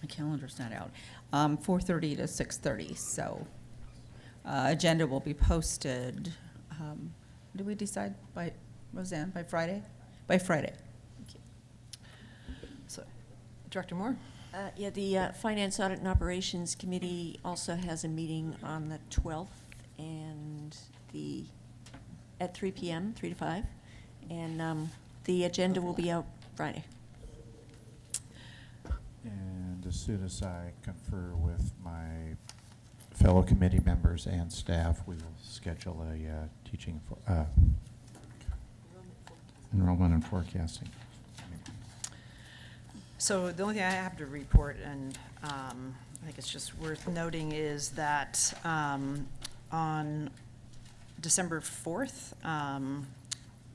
My calendar's not out. 4:30 to 6:30, so agenda will be posted, do we decide by, Roseanne, by Friday? By Friday. So, Director Moore? Yeah, the Finance, Audit, and Operations Committee also has a meeting on the 12th and at 3 p.m., 3 to 5. And the agenda will be out Friday. And as soon as I confer with my fellow committee members and staff, we will schedule a teaching for enrollment and forecasting. So the only thing I have to report, and I think it's just worth noting, is that on December 4th,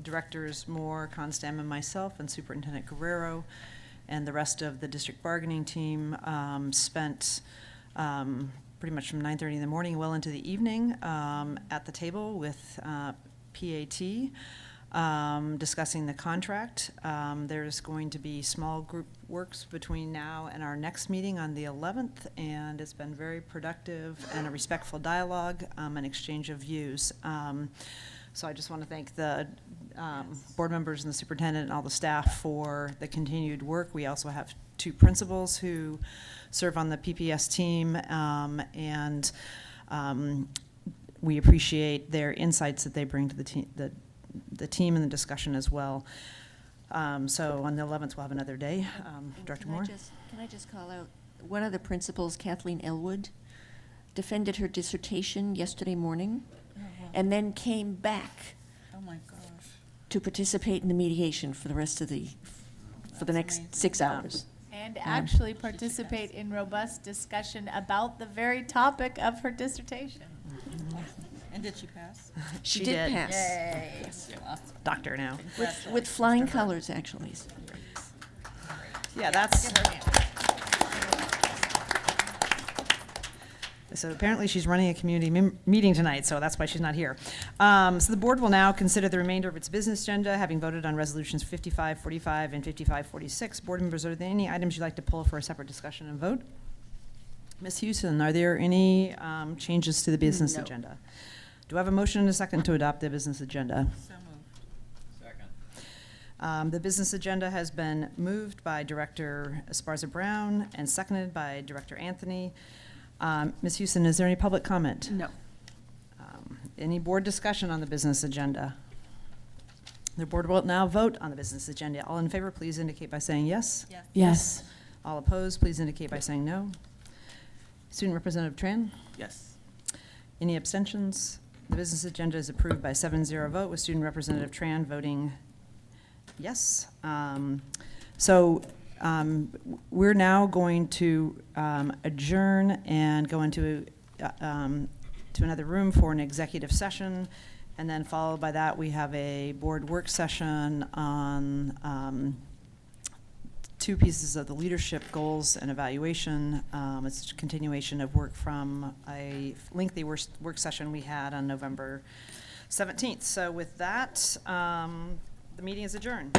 Directors Moore, Constam, and myself, and Superintendent Guerrero, and the rest of the district bargaining team spent pretty much from 9:30 in the morning well into the evening at the table with PAT, discussing the contract. There's going to be small group works between now and our next meeting on the 11th, and it's been very productive and a respectful dialogue and exchange of views. So I just want to thank the board members and the superintendent and all the staff for the continued work. We also have 2 principals who serve on the PPS team, and we appreciate their insights that they bring to the team and the discussion as well. So on the 11th, we'll have another day. Director Moore? Can I just call out, one of the principals, Kathleen Elwood, defended her dissertation yesterday morning, and then came back to participate in the mediation for the rest of the next 6 hours. And actually participate in robust discussion about the very topic of her dissertation. And did she pass? She did pass. Yay. Doctor now. With flying colors, actually. Yeah, that's. So apparently she's running a community meeting tonight, so that's why she's not here. So the board will now consider the remainder of its business agenda, having voted on resolutions 5545 and 5546. Board members, are there any items you'd like to pull for a separate discussion and vote? Ms. Houston, are there any changes to the business agenda? Do I have a motion and a second to adopt the business agenda? So moved. Second. The business agenda has been moved by Director Esparza Brown and seconded by Director Anthony. Ms. Houston, is there any public comment? No. Any board discussion on the business agenda? The board will now vote on the business agenda. All in favor, please indicate by saying yes. Yes. Yes. All opposed, please indicate by saying no. Student Representative Tran? Yes. Any abstentions? The business agenda is approved by 7-0 vote, with Student Representative Tran voting yes. We're now going to adjourn and go into to another room for an executive session, and then followed by that, we have a board work session on 2 pieces of the leadership goals and evaluation. It's a continuation of work from a lengthy work session we had on November 17th. So with that, the meeting is adjourned.